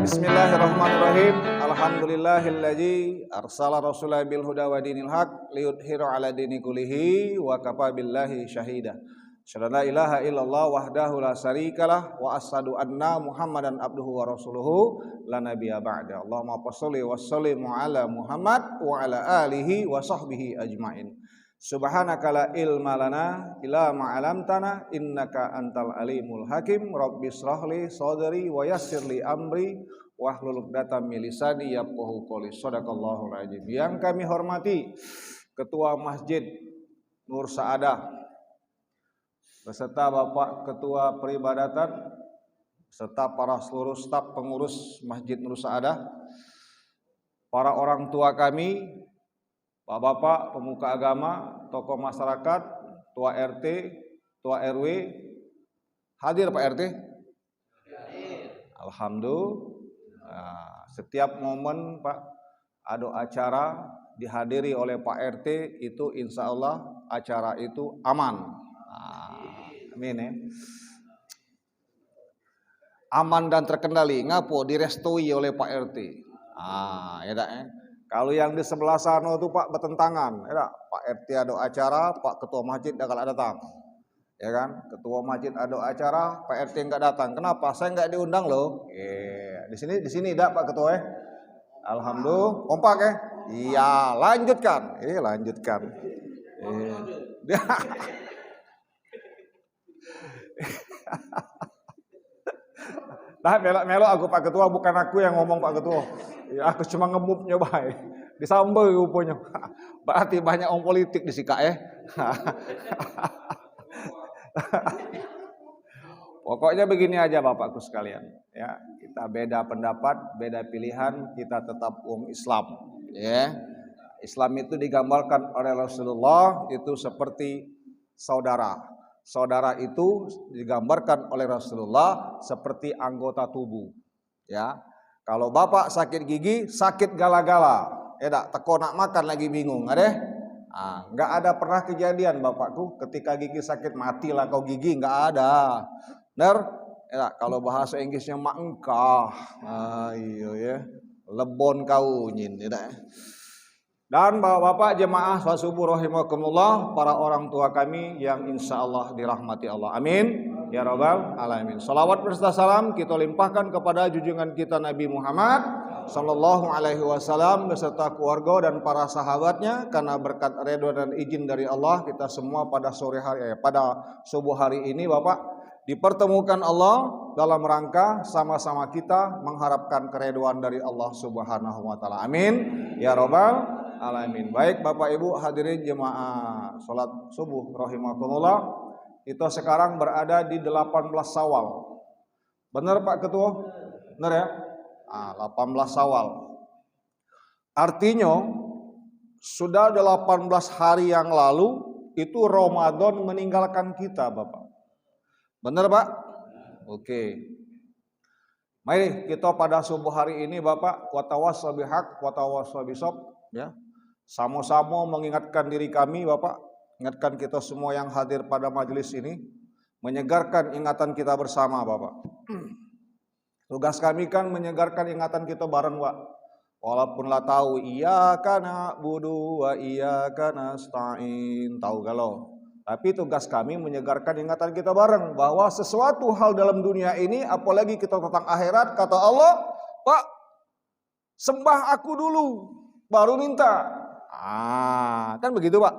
Bismillahirrahmanirrahim. Alhamdulillahilladzi arsala rasulahu bil huda wa dinil haq liyudhhiru ala dini kullihi wa kafa billahi syahida. Asyhadu an la ilaha illallah wahdahu la syarikalah wa asyhadu anna Muhammadan abduhu wa rasuluhu la nabiyya ba'da. Allahumma shalli wa sallim ala Muhammad wa ala alihi wa sahbihi ajmain. Subhanaka la ilma lana illa ma 'allamtana innaka antal alimul hakim. Rabbi shrahli sadri wa yassirli amri wahlul 'uqdatam min lisani yafqahu qawli. Shadaqallahul azim. Yang kami hormati Ketua Masjid Nur Saadah beserta Bapak Ketua Peribadatan serta para seluruh staf pengurus Masjid Nur Saadah, para orang tua kami, Bapak-bapak, pemuka agama, tokoh masyarakat, tua RT, tua RW, hadir Pak RT? Alhamdulillah. Setiap momen Pak ada acara dihadiri oleh Pak RT itu insya Allah acara itu aman. Amin ya. Aman dan terkendali. Ngapo direstui oleh Pak RT. Ya dak ya. Kalau yang di sebelah sana itu Pak bertentangan, ya Pak RT ada acara, Pak Ketua Masjid enggak datang, ya kan? Ketua Masjid ada acara, Pak RT enggak datang. Kenapa? Saya enggak diundang loh. Di sini enggak Pak Ketua ya? Alhamdulillah, kompak ya? Iya, lanjutkan. Lanjutkan. Nah, melo aku Pak Ketua, bukan aku yang ngomong Pak Ketua. Ya, aku cuma ngemupnya baik. Disamber rupanya. Berarti banyak orang politik di sika ya. Pokoknya begini aja Bapakku sekalian, ya. Kita beda pendapat, beda pilihan, kita tetap umat Islam, ya. Islam itu digambarkan oleh Rasulullah itu seperti saudara. Saudara itu digambarkan oleh Rasulullah seperti anggota tubuh, ya. Kalau bapak sakit gigi, sakit gala-gala, teko nak makan lagi bingung, nggak ada pernah kejadian bapakku ketika gigi sakit matilah kau gigi, nggak ada. Kalau bahasa Inggrisnya mangkah, iya ya, lebon kau nyin, Dan bapak-bapak jemaah salat subuh rahimakumullah, para orang tua kami yang insya Allah dirahmati Allah, amin ya rabbal alamin. Salawat berserta salam kita limpahkan kepada junjungan kita Nabi Muhammad sallallahu alaihi wasallam beserta keluarga dan para sahabatnya, karena berkat ridho dan izin dari Allah kita semua pada pada subuh hari ini Bapak dipertemukan Allah dalam rangka sama-sama kita mengharapkan keridhaan dari Allah Subhanahu wa taala. Amin ya rabbal alamin. Baik Bapak Ibu hadirin jemaah salat subuh rahimakumullah. Kita sekarang berada di 18 Syawal. Benar Pak Ketua? Benar ya? 18 Syawal. Artinya sudah 18 hari yang lalu itu Ramadan meninggalkan kita Bapak. Benar Pak? Oke. Mari kita pada subuh hari ini Bapak watawassaw bihaq watawassaw bisabr, ya. Sama-sama mengingatkan diri kami Bapak, ingatkan kita semua yang hadir pada majelis ini, menyegarkan ingatan kita bersama Bapak. Tugas kami kan menyegarkan ingatan kita bareng Pak. Walaupun lah tahu iyyaka na'budu wa iyyaka nasta'in, tahu galau. Tapi tugas kami menyegarkan ingatan kita bareng bahwa sesuatu hal dalam dunia ini, apalagi kita tentang akhirat, kata Allah, Pak, sembah aku dulu, baru minta. Kan begitu Pak.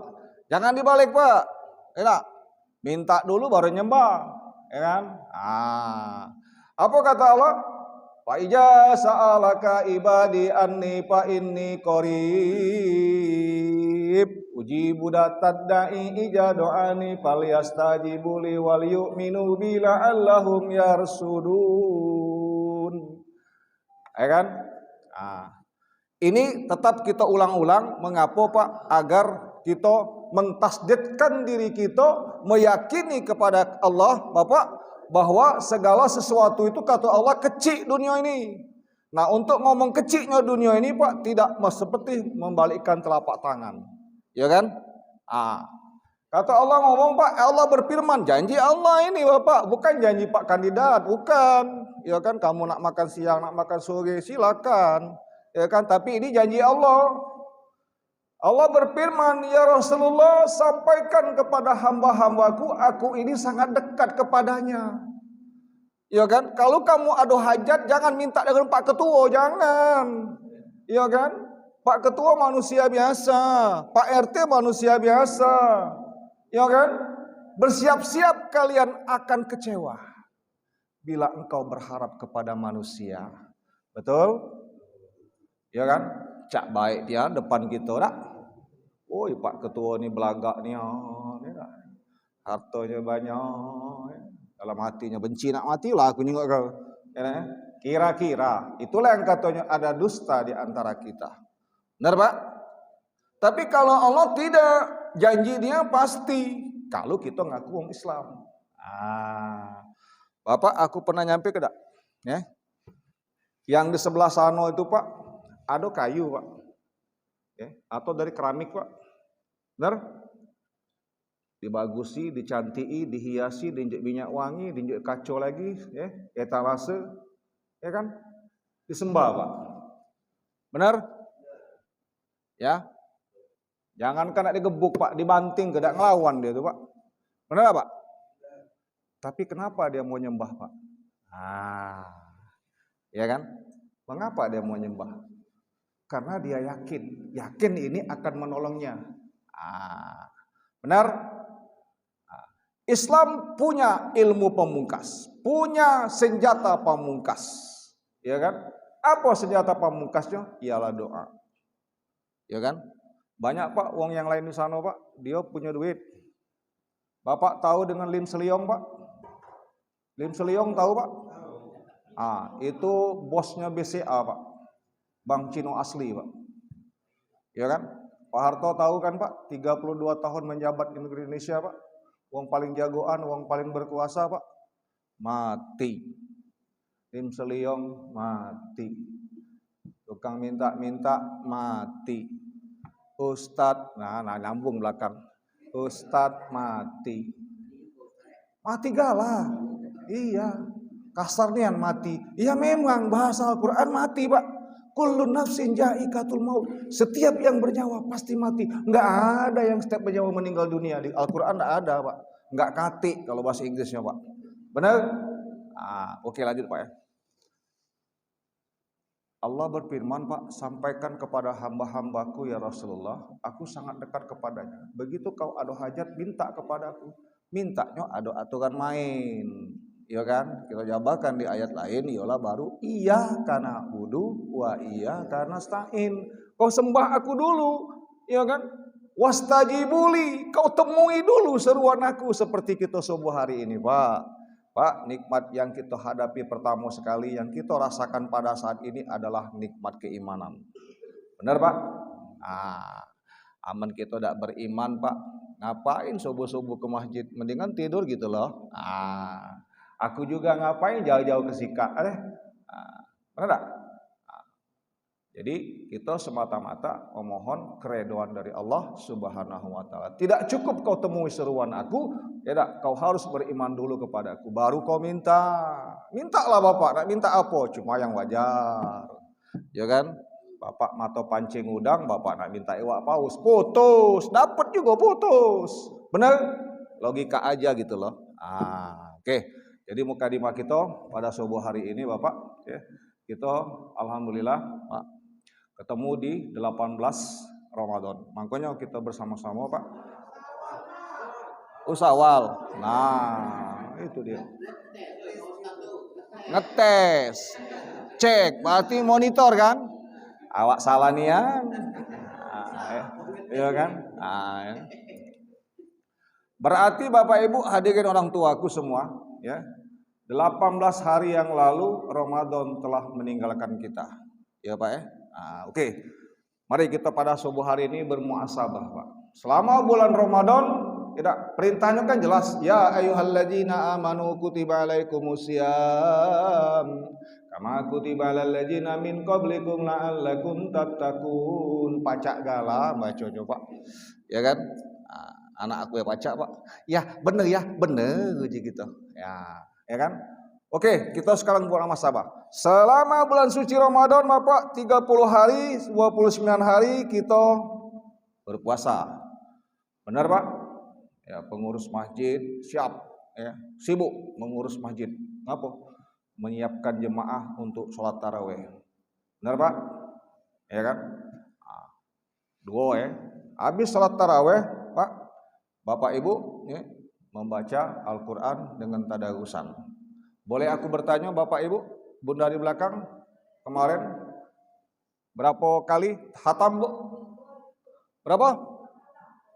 Jangan dibalik Pak. Minta dulu baru nyembah, ya kan? Apa kata Allah? Fa iza sa'alaka ibadi anni fa inni qarib ujibu datadda'i ija do'ani falyastajibu li wal yu'minu bi la'allahum yarsudun. Ya kan? Ini tetap kita ulang-ulang, mengapa Pak? Agar kita mentasdidkan diri kita, meyakini kepada Allah Bapak bahwa segala sesuatu itu kata Allah kecil dunia ini. Nah, untuk ngomong kecilnya dunia ini Pak, tidak seperti membalikkan telapak tangan, ya kan? Kata Allah ngomong Pak, Allah berfirman, janji Allah ini Bapak, bukan janji Pak kandidat, bukan. Ya kan, kamu nak makan siang, nak makan sore, silakan. Ya kan, tapi ini janji Allah. Allah berfirman, ya Rasulullah, sampaikan kepada hamba-hambaku, aku ini sangat dekat kepadanya. Ya kan, kalau kamu ada hajat, jangan minta dengan Pak Ketua, jangan. Ya kan, Pak Ketua manusia biasa, Pak RT manusia biasa. Ya kan, bersiap-siap kalian akan kecewa bila engkau berharap kepada manusia. Betul? Ya kan? Cak baik dia depan kita dah. Oi, Pak Ketua ni belagak ni. Hartanya banyak. Dalam hatinya benci nak matilah aku nengok kau. Ya, kira-kira itulah yang katanya ada dusta di antara kita. Benar Pak? Tapi kalau Allah tidak, janji dia pasti. Kalau kita ngaku orang Islam. Bapak, aku pernah nyampe ke dak? Ya. Yang di sebelah sana itu Pak, ada kayu Pak. Ya. Atau dari keramik Pak. Benar? Dibagusi, dicantii, dihiasi, diinjek minyak wangi, diinjek kacau lagi, ya, etalase, ya kan? Disembah Pak. Benar? Ya. Jangankan nak digebuk Pak, dibanting, tidak ngelawan dia tuh Pak. Benar Pak? Tapi kenapa dia mau nyembah Pak? Ya kan? Mengapa dia mau nyembah? Karena dia yakin ini akan menolongnya. Benar? Islam punya ilmu pamungkas, punya senjata pamungkas, ya kan? Apa senjata pamungkasnya? Ialah doa, ya kan? Banyak Pak, uang yang lain di sana Pak, dia punya duit. Bapak tahu dengan Lim Seliong Pak? Lim Seliong tahu Pak? Itu bosnya BCA Pak, Bank Cino asli Pak, ya kan? Pak Harto tahu kan Pak? 32 tahun menjabat di negeri Indonesia Pak. Uang paling jagoan, uang paling berkuasa Pak, mati. Lim Seliong mati. Tukang minta-minta mati. Ustadz, nyambung belakang. Ustadz mati. Mati galah. Iya. Kasarnya mati. Iya memang bahasa Al-Quran mati Pak. Kullu nafsin ja'ikatul maut. Setiap yang bernyawa pasti mati. Enggak ada yang setiap bernyawa meninggal dunia. Di Al-Quran enggak ada Pak. Enggak kati kalau bahasa Inggrisnya Pak. Benar? Oke lanjut Pak ya. Allah berfirman Pak, sampaikan kepada hamba-hambaku ya Rasulullah, aku sangat dekat kepadanya. Begitu kau ada hajat, minta kepadaku. Mintanya ada aturan main. Ya kan, kita jabarkan di ayat lain, ialah baru iya karena wudu wa iya karena stain. Kau sembah aku dulu, ya kan? Wastajibuli, kau temui dulu seruan aku seperti kita subuh hari ini, Pak. Pak, nikmat yang kita hadapi pertama sekali yang kita rasakan pada saat ini adalah nikmat keimanan. Benar, Pak? Aman kita tidak beriman, Pak. Ngapain subuh-subuh ke masjid? Mendingan tidur gitu loh. Aku juga ngapain jauh-jauh ke Sika, benar tak? Jadi kita semata-mata memohon keredoan dari Allah Subhanahu wa taala. Tidak cukup kau temui seruan aku, tidak, kau harus beriman dulu kepadaku baru kau minta. Mintalah Bapak, nak minta apa? Cuma yang wajar. Ya kan? Bapak mato pancing udang, Bapak nak minta iwak paus, putus, dapat juga putus. Benar? Logika aja gitu loh. Oke. Jadi mukadimah kita pada subuh hari ini Bapak, ya, kita alhamdulillah Pak, ketemu di 18 Ramadan. Makanya kita bersama-sama Pak. Usawal. Itu dia. Ngetes. Cek, berarti monitor kan? Awak salah nian. Iya kan? Ya. Berarti Bapak Ibu hadirin orang tuaku semua, ya. 18 hari yang lalu Ramadan telah meninggalkan kita. Ya Pak ya. Oke. Mari kita pada subuh hari ini bermuasabah Pak. Selama bulan Ramadan, tidak, perintahnya kan jelas, ya ayyuhalladzina amanu kutiba alaikumusiyam kama kutiba alal ladzina min qablikum la'allakum tattaqun. Pacak gala baca coba. Ya kan? Anak aku ya pacak Pak. Ya bener gitu. Ya kan? Oke, kita sekarang buat muhasabah. Selama bulan suci Ramadan Bapak 30 hari, 29 hari kita berpuasa. Benar Pak? Ya, pengurus masjid siap ya, sibuk mengurus masjid. Ngapa? Menyiapkan jemaah untuk sholat tarawih. Benar Pak? Ya kan? Dua ya. Habis sholat tarawih Pak, Bapak Ibu ya, membaca Al-Quran dengan tadarusan. Boleh aku bertanya Bapak Ibu, Bunda di belakang, kemarin berapa kali hatam Bu? Berapa?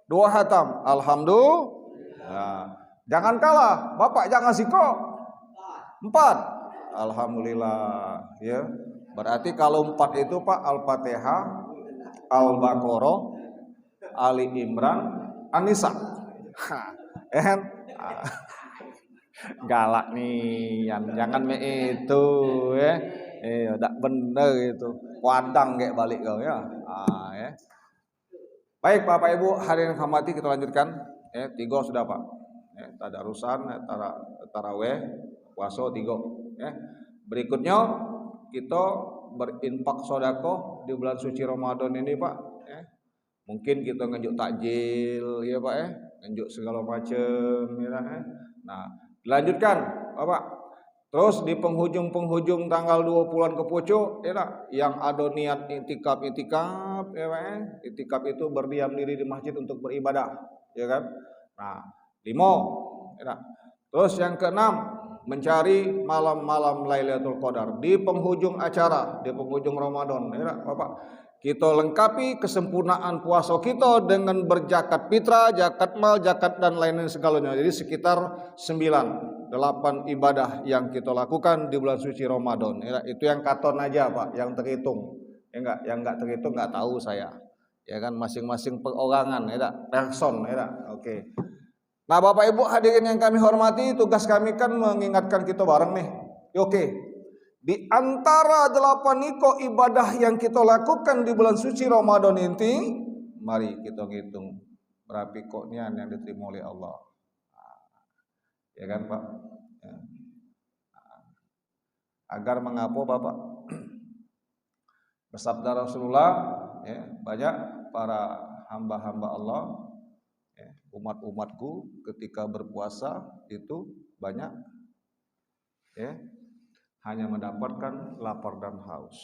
2 hatam. Alhamdulillah. Nah, jangan kalah, Bapak jangan siko. 4. Alhamdulillah. Ya. Berarti kalau 4 itu Pak, Al-Fatihah, Al-Baqarah, Ali Imran, An-Nisa. Galak nih, jangan me itu ya. Tak bener itu. Wadang kayak balik kau ya. Ya. Baik Bapak Ibu, hari yang hormati kita lanjutkan. 3 sudah Pak. Tadarusan, taraweh, puasa 3. Berikutnya kita berinfak sedekah di bulan suci Ramadan ini Pak. Mungkin kita nganjuk takjil ya Pak ya, nganjuk segala macam ya. Nah, dilanjutkan Bapak. Terus di penghujung tanggal 20-an ke pucuk ya, yang ada niat itikaf ya Pak ya. Itikaf itu berdiam diri di masjid untuk beribadah ya kan. Nah, 5 ya. Terus yang ke-6 mencari malam-malam Lailatul Qadar di penghujung acara, di penghujung Ramadan ya Bapak. Kita lengkapi kesempurnaan puasa kita dengan berzakat fitrah, zakat mal, zakat dan lain-lain segalanya. Jadi sekitar 8 ibadah yang kita lakukan di bulan suci Ramadan. Ya, itu yang katon aja Pak, yang terhitung. Ya yang enggak terhitung enggak tahu saya. Ya kan masing-masing perorangan ya, person ya. Oke. Nah, Bapak Ibu hadirin yang kami hormati, tugas kami kan mengingatkan kita bareng nih. Oke. Di antara 8 iko ibadah yang kita lakukan di bulan suci Ramadan ini, mari kita hitung berapa ikoknya yang diterima oleh Allah. Ya kan Pak? Ya. Agar mengapa Bapak? Bersabda Rasulullah, ya, banyak para hamba-hamba Allah, ya, umat-umatku ketika berpuasa itu banyak, ya, hanya mendapatkan lapar dan haus.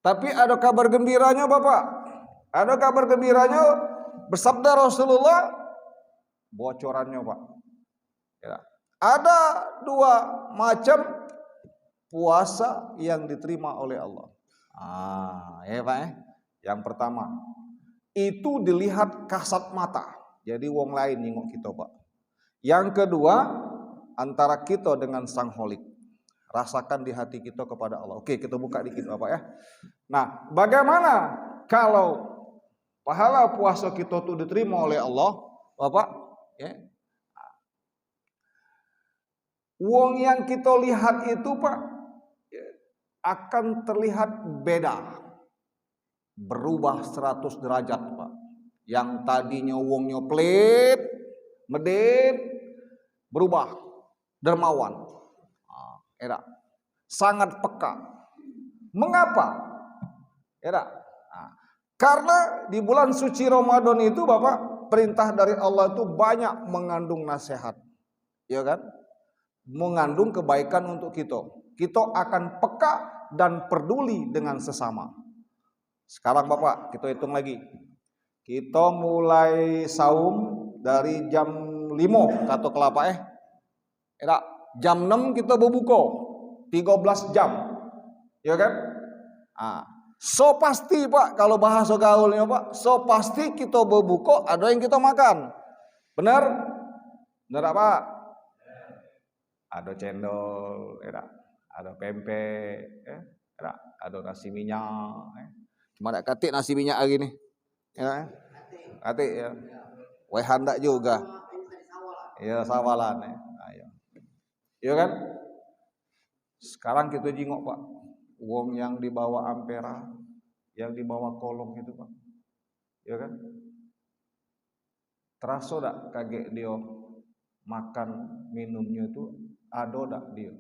Tapi ada kabar gembiranya Bapak. Ada kabar gembiranya, bersabda Rasulullah, bocorannya Pak. Ya. Ada 2 macam puasa yang diterima oleh Allah. Ya Pak ya. Yang pertama, itu dilihat kasat mata. Jadi wong lain nengok kita Pak. Yang kedua, antara kita dengan Sang Holik. Rasakan di hati kita kepada Allah. Oke, kita buka dikit Bapak ya. Nah, bagaimana kalau pahala puasa kita itu diterima oleh Allah, Bapak? Ya. Wong yang kita lihat itu Pak, akan terlihat beda. Berubah 100 derajat Pak. Yang tadinya wongnya pelit, medit, berubah dermawan. Era sangat peka. Mengapa? Era karena di bulan suci Ramadan itu Bapak, perintah dari Allah itu banyak mengandung nasihat. Ya kan? Mengandung kebaikan untuk kita. Kita akan peka dan peduli dengan sesama. Sekarang Bapak, kita hitung lagi. Kita mulai saum dari jam 5 kata kelapa Era jam 6 kita berbuka 13 jam. Ya kan? So pasti Pak, kalau bahasa gaulnya Pak, so pasti kita berbuka ada yang kita makan. Benar? Benar Pak? Ada cendol, ada pempek, ada nasi minyak. Cuma ada katik nasi minyak lagi nih. Ya, katik ya. Weh handak juga. Ya sawalan ya. Iya kan? Sekarang kita jingok Pak, wong yang dibawa ampera, yang dibawa kolong itu Pak, iya kan? Terasa tak kaget dia makan minumnya itu, ada tak dia?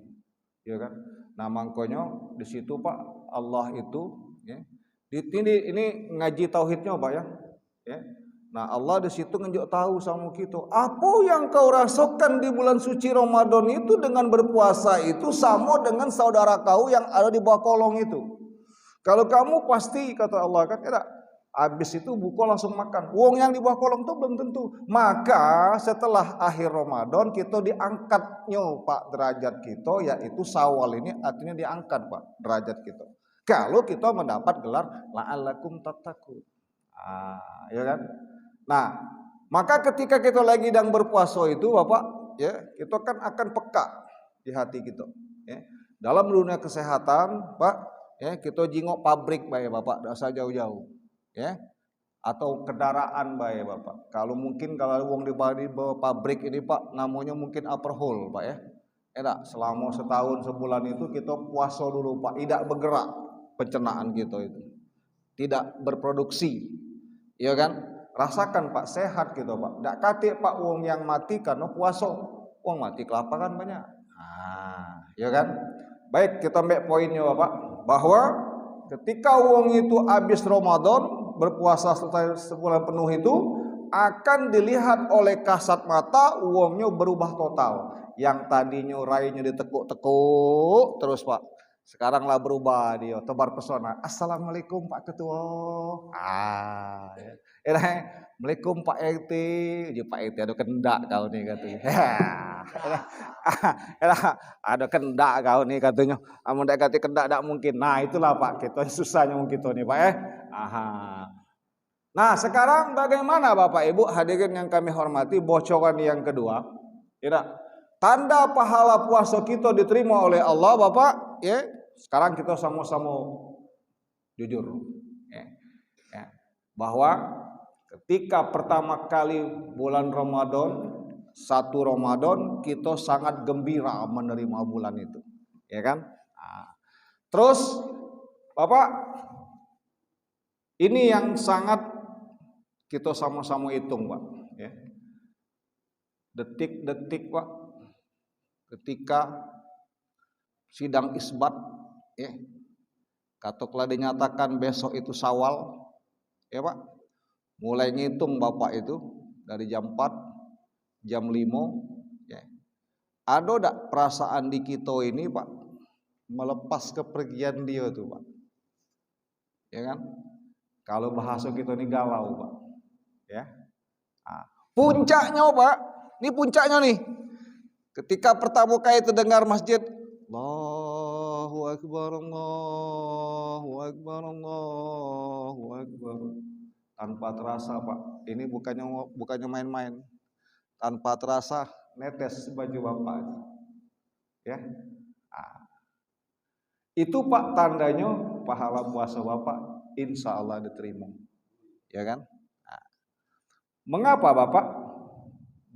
ya kan. Nah mangkonyo di situ Pak Allah itu ya. Ini ngaji tauhidnya Pak ya. Ya. Nah Allah di situ nunjuk tahu sama kita, apa yang kau rasakan di bulan suci Ramadan itu dengan berpuasa itu sama dengan saudara kau yang ada di bawah kolong itu. Kalau kamu pasti kata Allah kan, habis itu buka langsung makan. Wong yang di bawah kolong itu belum tentu. Maka setelah akhir Ramadan kita diangkatnya Pak derajat kita, yaitu Syawal ini artinya diangkat Pak derajat kita. Kalau kita mendapat gelar la'allakum tattaqun. Ya kan? Nah, maka ketika kita lagi sedang berpuasa itu Bapak, ya, kita kan akan peka di hati kita, ya. Dalam dunia kesehatan, Pak, ya, kita jingok pabrik bae Bapak, enggak usah jauh-jauh, ya. Atau kendaraan bae Bapak. Kalau wong di pabrik ini Pak, namanya mungkin upper hole, Pak ya. Selama setahun sebulan itu kita puasa dulu Pak, tidak bergerak pencernaan kita itu. Tidak berproduksi. Ya kan? Rasakan Pak, sehat gitu Pak. Ndak kate Pak wong yang mati karena puasa. Wong mati kelaparan banyak. Ya kan? Baik, kita ambil poinnya Bapak, bahwa ketika wong itu habis Ramadan berpuasa sebulan penuh itu akan dilihat oleh kasat mata wongnya berubah total. Yang tadinya rainya ditekuk-tekuk terus Pak. Sekarang lah berubah dia, tebar pesona. Assalamualaikum Pak Ketua. Ya. Assalamualaikum Pak RT. Pak RT ada kendak kau nih katanya. Ada kendak kau nih katanya. Amun dak kate kendak dak mungkin. Nah, itulah Pak, kita susahnya kita nih Pak Nah, sekarang bagaimana Bapak Ibu hadirin yang kami hormati, bocoran yang kedua. Tanda pahala puasa kita diterima oleh Allah Bapak, ya. Sekarang kita sama-sama jujur, ya. Bahwa ketika pertama kali bulan Ramadan, 1 Ramadan, kita sangat gembira menerima bulan itu, ya kan? Terus Bapak, ini yang sangat kita sama-sama hitung Pak, ya. Detik-detik Pak, ketika sidang isbat, ya, katoklah dinyatakan besok itu Syawal, ya Pak. Mulai ngitung Bapak itu dari jam 4, jam 5, ya. Ada enggak perasaan di kita ini Pak melepas kepergian dia tuh Pak, ya kan? Kalau bahasa kita ini galau Pak, ya. Puncaknya Pak, ini puncaknya nih. Ketika pertama kali terdengar masjid, Allahu Akbar, Allahu Akbar, Allahu Akbar. Tanpa terasa Pak, ini bukannya main-main. Tanpa terasa netes baju Bapak, ya. Itu Pak tandanya pahala puasa Bapak insya Allah diterima, ya kan? Mengapa Bapak?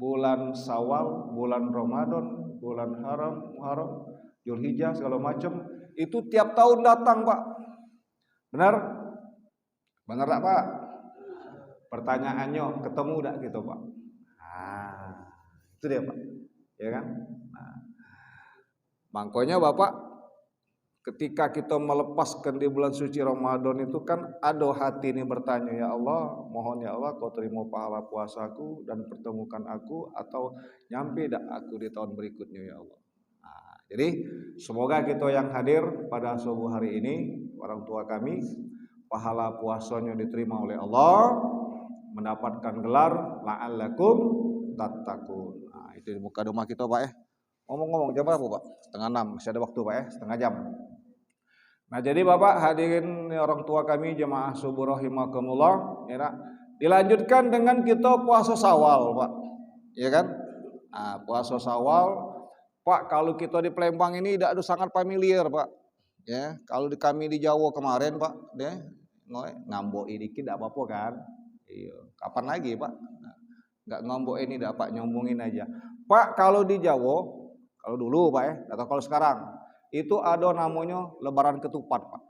Bulan Syawal, bulan Ramadan, bulan Muharram, Dzulhijjah segala macam itu tiap tahun datang Pak. Benar? Benar tak Pak? Pertanyaannya ketemu enggak gitu Pak? Itu dia Pak, ya kan? Makanya Bapak, ketika kita melepaskan di bulan suci Ramadan itu kan ada hati ini bertanya, ya Allah, mohon ya Allah kau terima pahala puasaku dan pertemukan aku, atau nyampe dak aku di tahun berikutnya ya Allah. Jadi semoga kita yang hadir pada subuh hari ini, orang tua kami, pahala puasanya diterima oleh Allah, mendapatkan gelar la'allakum tattaqun. Itu di muka rumah kita Pak ya. Ngomong-ngomong jam berapa Pak? 5:30, masih ada waktu Pak ya, setengah jam. Nah jadi Bapak hadirin orang tua kami jemaah subuh rahimakumullah, ya, dilanjutkan dengan kita puasa Syawal Pak, ya kan? Puasa Syawal Pak, kalau kita di Palembang ini tidak ada sangat familiar Pak, ya. Kalau kami di Jawa kemarin Pak, deh ngamboi dikit tidak apa-apa kan? Iya. Kapan lagi Pak? Nggak ngamboi ini tidak Pak, nyombongin aja. Pak kalau di Jawa, kalau dulu Pak ya, atau kalau sekarang itu ada namanya lebaran ketupat Pak.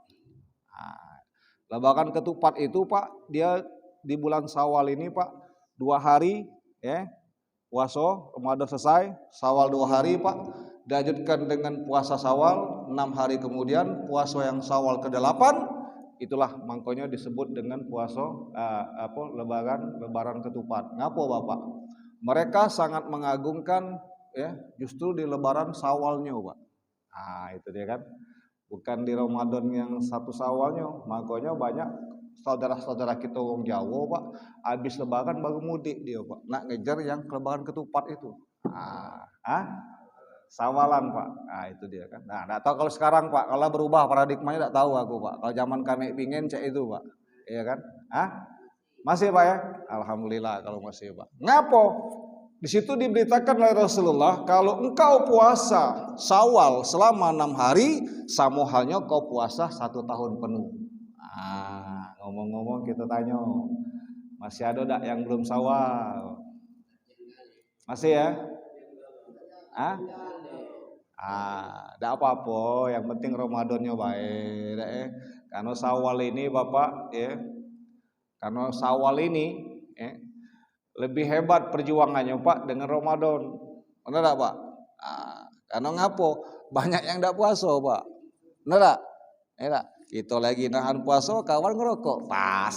Lebaran ketupat itu Pak, dia di bulan Syawal ini Pak 2 hari ya puasa, Ramadan selesai, Syawal 2 hari Pak. dilanjutkan dengan puasa Syawal 6 hari kemudian puasa yang Syawal ke-8, itulah mangkonya disebut dengan puasa lebaran ketupat. Ngapo Bapak? Mereka sangat mengagungkan ya justru di lebaran Syawalnya, Pak. Nah, itu dia kan. Bukan di Ramadan yang satu Syawalnya. Makanya banyak saudara-saudara kita wong Jawa, Pak, habis lebaran baru mudik dia, Pak. Nak ngejar yang lebaran ketupat itu. Sawalan, Pak. Nah, itu dia kan. Nah, enggak tahu kalau sekarang, Pak. Kalau berubah paradigmanya enggak tahu aku, Pak. Kalau zaman kami pingin cek itu, Pak. Iya kan? Masih, Pak ya? Alhamdulillah kalau masih, Pak. Ngapo? Di situ diberitakan oleh Rasulullah, kalau engkau puasa Syawal selama 6 hari, sama halnya kau puasa 1 tahun penuh. Ngomong-ngomong kita tanya, masih ada enggak yang belum Syawal? Masih ya? Enggak apa-apa, yang penting Ramadannya baik. Karena Syawal ini Bapak ya, karena Syawal ini lebih hebat perjuangannya Pak dengan Ramadan. Benar enggak Pak? Karena ngapo? Banyak yang enggak puasa Pak. Benar enggak? Enggak. Kita lagi nahan puasa, kawan ngerokok. Pas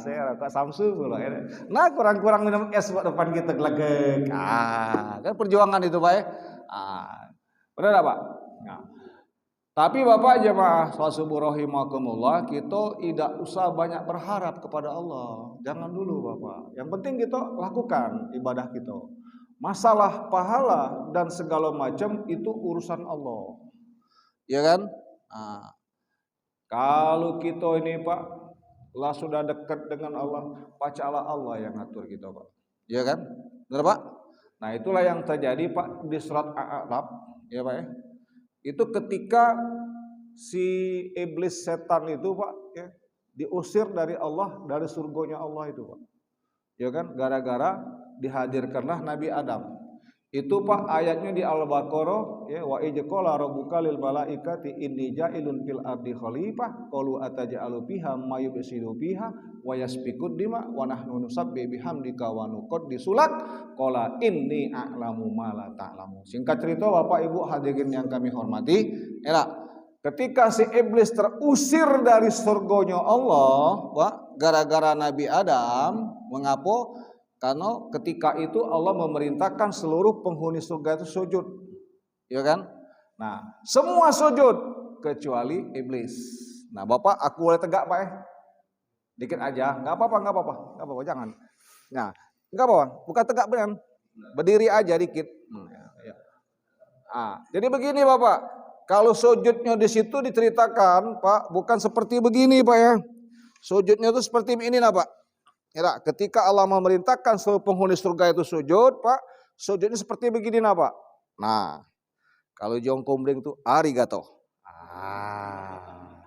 ya rokok Samsu pula. Nah, kurang-kurang minum es buat depan kita gelegek. Kan perjuangan itu Pak ya. Benar enggak Pak? Nah. Tapi Bapak jemaah salat subuh rahimakumullah, kita tidak usah banyak berharap kepada Allah. Jangan dulu Bapak. Yang penting kita lakukan ibadah kita. Masalah pahala dan segala macam itu urusan Allah. Ya kan? Kalau kita ini Pak, lah sudah dekat dengan Allah, pacalah Allah yang ngatur kita Pak. Ya kan? Benar Pak? Nah, itulah yang terjadi Pak di surat A'raf, ya Pak ya. Itu ketika si iblis setan itu Pak ya, diusir dari Allah, dari surganya Allah itu Pak. Ya kan? Gara-gara dihadirkanlah Nabi Adam. Itu Pak ayatnya di Al-Baqarah ya, wa ijqala rabbuka lil malaikati inni ja'ilun fil ardi khalifah qalu ataj'alu fiha may yufsidu fiha wa yasfikud dima wa nahnu nusabbihu bihamdika wa nuqaddisu lak qala inni a'lamu ma la ta'lamun. Singkat cerita Bapak Ibu hadirin yang kami hormati, ketika si iblis terusir dari surganya Allah, Pak, gara-gara Nabi Adam, mengapa? Karena ketika itu Allah memerintahkan seluruh penghuni surga itu sujud. Ya kan? Nah, semua sujud kecuali iblis. Nah, Bapak aku boleh tegak Pak ya? Dikit aja, enggak apa-apa, jangan. Nah, enggak apa-apa, bukan tegak beneran. Berdiri aja dikit. Jadi begini Bapak, kalau sujudnya di situ diceritakan, Pak, bukan seperti begini Pak ya. Sujudnya itu seperti ini nah Pak. Ya, ketika Allah memerintahkan seluruh penghuni surga itu sujud, Pak, sujudnya seperti begini nah Pak. Nah, kalau jongkombling itu arigato.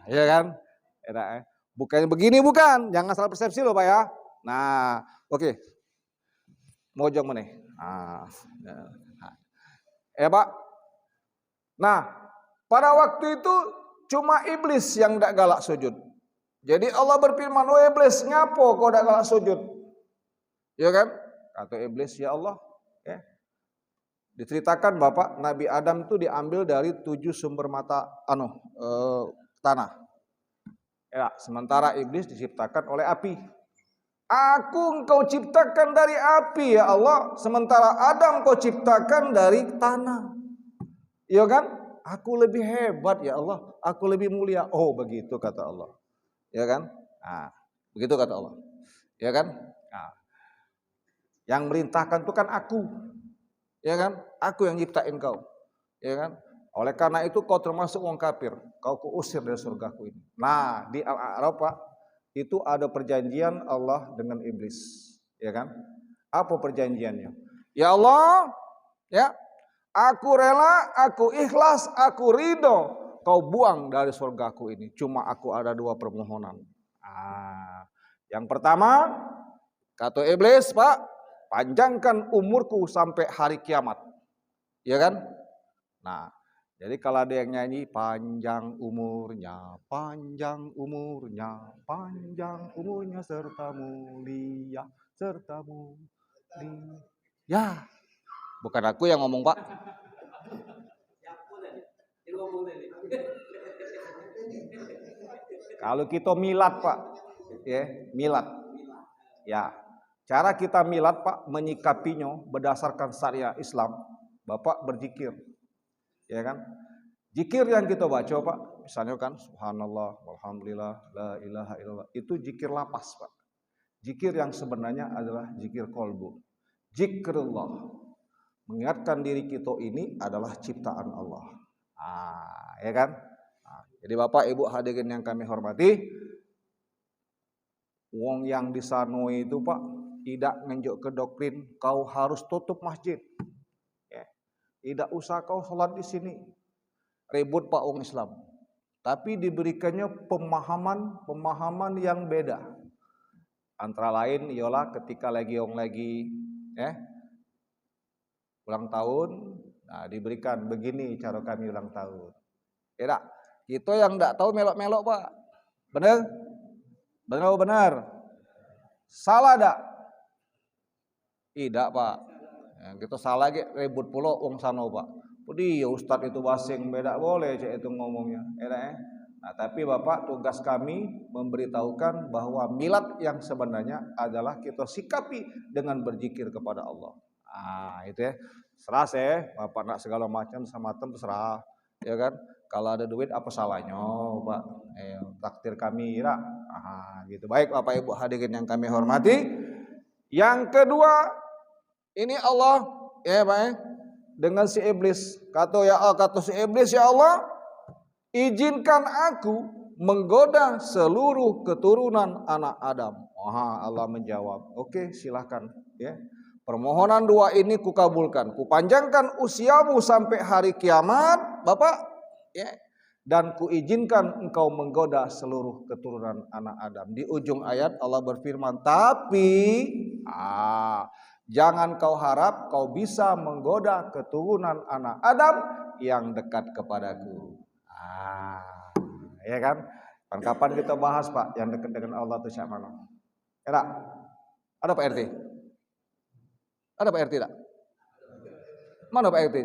Iya kan? Ya, bukannya begini bukan, jangan salah persepsi loh Pak ya. Nah, oke. Mojong meneh. Pak. Nah, pada waktu itu cuma iblis yang tidak galak sujud. Jadi Allah berfirman, "Oh iblis, ngapo kau tidak galak sujud?" Ya kan? Kata iblis, "Ya Allah, ya." Diceritakan Bapak, Nabi Adam itu diambil dari 7 sumber mata tanah. Ya, sementara iblis diciptakan oleh api. Aku engkau ciptakan dari api ya Allah, sementara Adam kau ciptakan dari tanah. Ya kan? Aku lebih hebat ya Allah, aku lebih mulia. Oh begitu kata Allah. Ya kan? Nah, begitu kata Allah. Ya kan? Nah, yang merintahkan itu kan aku. Ya kan? Aku yang nyiptain kau. Ya kan? Oleh karena itu kau termasuk orang kafir. Kau kuusir dari surgaku ini. Nah, di Al-A'raf Pak, itu ada perjanjian Allah dengan iblis. Ya kan? Apa perjanjiannya? Ya Allah, ya, aku rela, aku ikhlas, aku ridho. Kau buang dari surgaku ini. Cuma aku ada 2 permohonan. Yang pertama, kata iblis, Pak, panjangkan umurku sampai hari kiamat. Ya kan? Nah, jadi kalau ada yang nyanyi, panjang umurnya, panjang umurnya, panjang umurnya serta mulia, serta mulia. Ya, bukan aku yang ngomong Pak. Kalau kita milad Pak, ya milad, ya cara kita milad Pak menyikapinya berdasarkan syariat Islam, Bapak berzikir, ya kan? Zikir yang kita baca Pak, misalnya kan Subhanallah, Alhamdulillah, La ilaha illallah, itu zikir lapas Pak. Zikir yang sebenarnya adalah zikir kolbu, zikrullah, mengingatkan diri kita ini adalah ciptaan Allah. Ya kan? Jadi Bapak Ibu hadirin yang kami hormati, wong yang di sana itu Pak tidak ngenjuk ke doktrin kau harus tutup masjid. Ya. Tidak usah kau sholat di sini. Ribut Pak wong Islam. Tapi diberikannya pemahaman yang beda. Antara lain ialah ketika lagi ulang tahun, nah diberikan begini cara kami ulang tahun. Ya, kita yang enggak tahu melok-melok Pak. Benar? Benar. Salah enggak? Tidak Pak. Yang kita salah lagi ribut pula wong sano Pak. Dia Ustadz itu basing beda boleh cek itu ngomongnya. Nah, tapi Bapak tugas kami memberitahukan bahwa milad yang sebenarnya adalah kita sikapi dengan berzikir kepada Allah. Itu ya. Serah saya, Bapak nak segala macam sama tem terserah, ya kan? Kalau ada duit apa salahnya, Pak? Takdir kami, ya. Gitu. Baik Bapak Ibu hadirin yang kami hormati. Yang kedua, ini Allah, ya Pak, dengan si iblis. Kata si iblis, ya Allah, izinkan aku menggoda seluruh keturunan anak Adam. Allah menjawab, oke silahkan, ya. Permohonan dua ini kukabulkan, kupanjangkan usiamu sampai hari kiamat, Bapak, ya. Dan kuizinkan engkau menggoda seluruh keturunan anak Adam. Di ujung ayat Allah berfirman, tapi jangan kau harap kau bisa menggoda keturunan anak Adam yang dekat kepadaku. Ya kan? Kapan kita bahas Pak yang dekat dengan Allah itu siapa mana? Ya, ada Pak RT? Ada Pak RT tak? Mana Pak RT?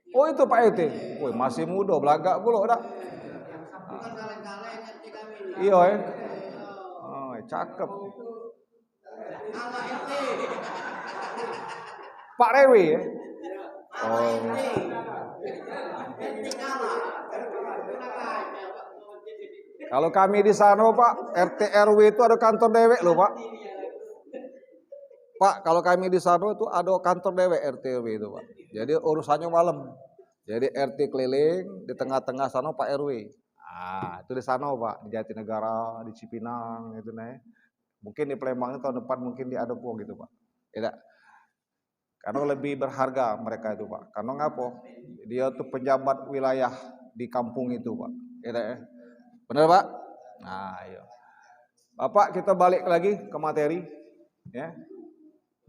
Oh itu Pak RT. Woi masih muda, belagak pula tak? Iya cakep. Pak Rewi ya? Kalau kami di sana Pak, RT RW itu ada kantor dewek loh Pak. Pak, kalau kami di sana itu ada kantor dewek RT RW itu Pak. Jadi urusannya malam. Jadi RT keliling, di tengah-tengah sana Pak RW. Itu di sana Pak, di Jatinegara, di Cipinang gitu nih. Mungkin di Palembang tahun depan mungkin di Adopo gitu Pak. Tidak. Karena lebih berharga mereka itu Pak. Karena ngapa? Dia tuh pejabat wilayah di kampung itu Pak. Tidak ya? Benar Pak? Iya. Bapak kita balik lagi ke materi. Ya.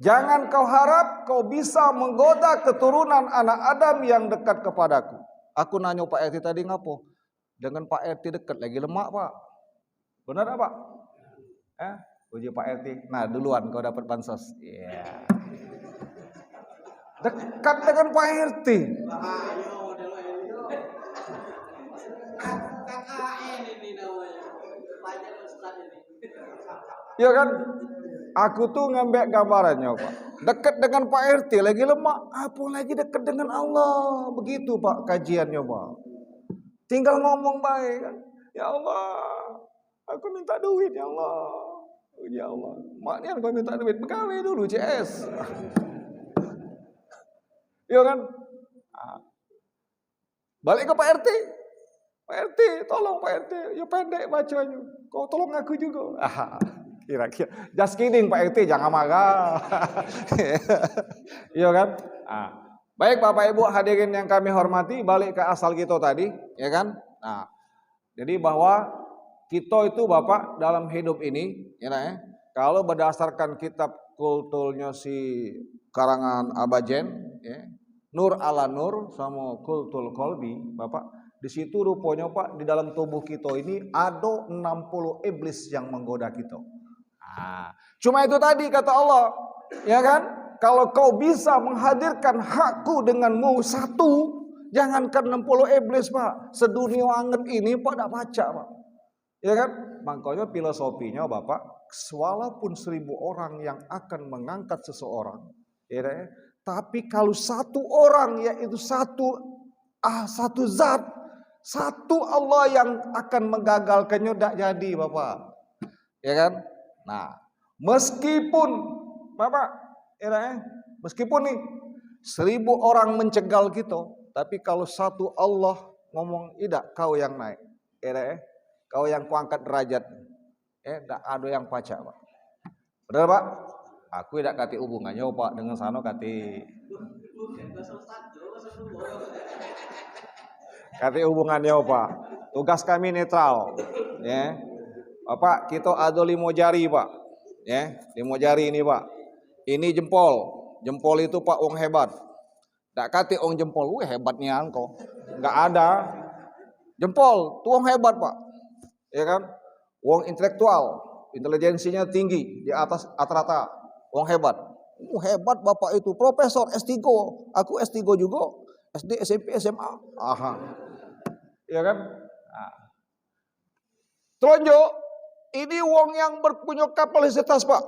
Jangan kau harap kau bisa menggoda keturunan anak Adam yang dekat kepadaku. Aku nanya Pak RT tadi ngapo? Dengan Pak RT dekat lagi lemak Pak. Benar tak Pak? Uji Pak RT. Nah duluan kau dapat bansos. Yeah. Dekat dengan Pak RT. Ya kan? Aku tuh ngambil gambarannya Pak. Dekat dengan Pak RT lagi lemak, apa lagi dekat dengan Allah. Begitu Pak kajiannya Pak. Tinggal ngomong baik kan. Ya Allah, aku minta duit ya Allah. Ya Allah, maknya aku minta duit, pegawai dulu CS. Ya kan? Balik ke Pak RT. Pak RT, tolong Pak RT. Ya pendek bacanya. Kau tolong aku juga. Kira-kira. Just kidding Pak RT, jangan marah. Iya kan? Baik Bapak Ibu hadirin yang kami hormati, balik ke asal kita tadi, ya kan? Jadi bahwa kita itu Bapak dalam hidup ini, ya, kalau berdasarkan kitab kulturnya si karangan Abajen, ya, Nur ala Nur sama Kultul Kolbi, Bapak, di situ rupanya Pak di dalam tubuh kita ini ada 60 iblis yang menggoda kita. Cuma itu tadi kata Allah, ya kan? Kalau kau bisa menghadirkan hakku denganmu satu, Jangankan 60 iblis Pak, sedunia anget ini Pak tidak baca Pak. Ya kan? Makanya filosofinya Bapak, walaupun 1000 orang yang akan mengangkat seseorang, ya, tapi kalau satu orang yaitu satu zat, satu Allah yang akan menggagalkannya tidak jadi Bapak. Ya kan? Nah, meskipun Bapak, ya, meskipun nih 1000 orang mencegal kita, tapi kalau satu Allah ngomong tidak, kau yang naik, ya, kau yang kuangkat derajat, tidak ada yang pacak Pak. Benar Pak? Aku tidak kati hubungannya Pak dengan sana kati hubungannya Pak. Tugas kami netral, ya. Bapak, kita ada 5 jari Pak, ya, 5 jari ini Pak. Ini jempol itu Pak wong hebat. Tak kati wong jempol, hebatnya engkau. Enggak ada. Jempol, tuh wong hebat Pak. Ya kan? Wong intelektual, intelijensinya tinggi di atas rata-rata. Wong hebat. Hebat Bapak itu, profesor S3. Aku S3 juga, SD, SMP, SMA. Aha. Ya kan? Nah. Tronjo, ini wong yang berpunya kapasitas Pak.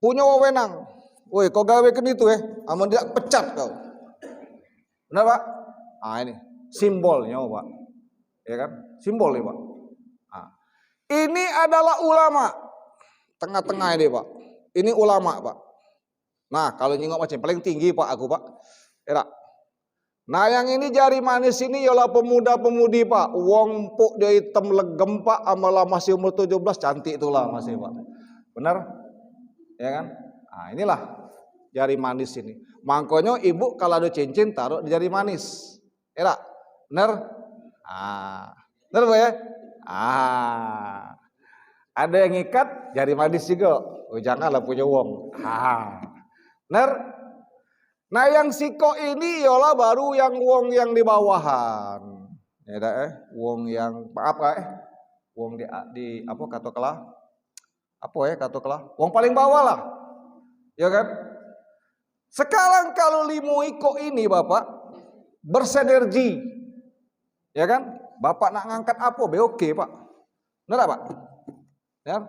Punya wewenang. Woi, kau gawe ke itu aman tidak pecat kau. Benar Pak? Ah ini simbolnya Pak. Ya kan? Simbolnya Pak. Nah, ini adalah ulama. Tengah-tengah ini Pak. Ini ulama Pak. Nah, kalau nyingok macam paling tinggi Pak aku Pak. Ya. Nah, yang ini jari manis ini ialah pemuda-pemudi Pak. Wong empuk dia hitam legem Pak, amalah masih umur 17 cantik itulah masih Pak. Benar? Ya kan? Nah, inilah jari manis ini. Makanya ibu kalau ada cincin taruh di jari manis. Ya, benar? Ah, benar Pak ya? Ah, ada yang ikat jari manis juga. Oh, janganlah punya uang. Ah, benar? Nah, yang siko ini ialah baru yang wong yang di bawahan. Ya wong yang wong di apa katakanlah apa katakanlah wong paling bawah lah. Ya kan? Sekarang kalau 5 iko ini Bapak bersinergi. Ya kan? Bapak nak ngangkat apa? Oke Pak. Benar Pak? Ya.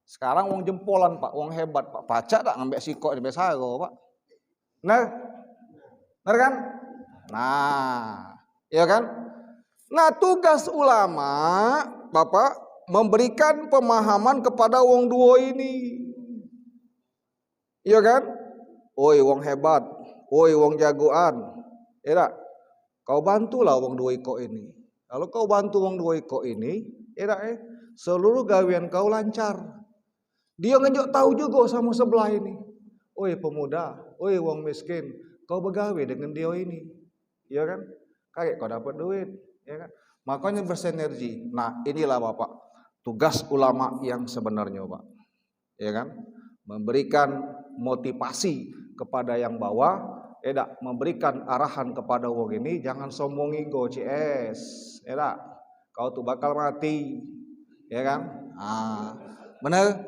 Sekarang wong jempolan Pak, wong hebat Pak. Pacak tak ngambil siko di Besago Pak. Benar kan? Nah, ya kan? Nah, tugas ulama, Bapak, memberikan pemahaman kepada wong duo ini. Iya kan? Oi, wong hebat. Oi, wong jagoan. Ya, kau bantulah wong duo iko ini. Kalau kau bantu wong duo iko ini, seluruh gawean kau lancar. Dia ngenjuk tahu juga sama sebelah ini. Oi pemuda, oi wong miskin, kau begawe dengan dia ini, ya kan? Kayak kau dapat duit, ya kan? Makanya bersinergi. Nah, inilah Bapak tugas ulama yang sebenarnya Pak, ya kan? Memberikan motivasi kepada yang bawah, memberikan arahan kepada wong ini, jangan sombong ego CS, kau tuh bakal mati, ya kan? Ah, benar,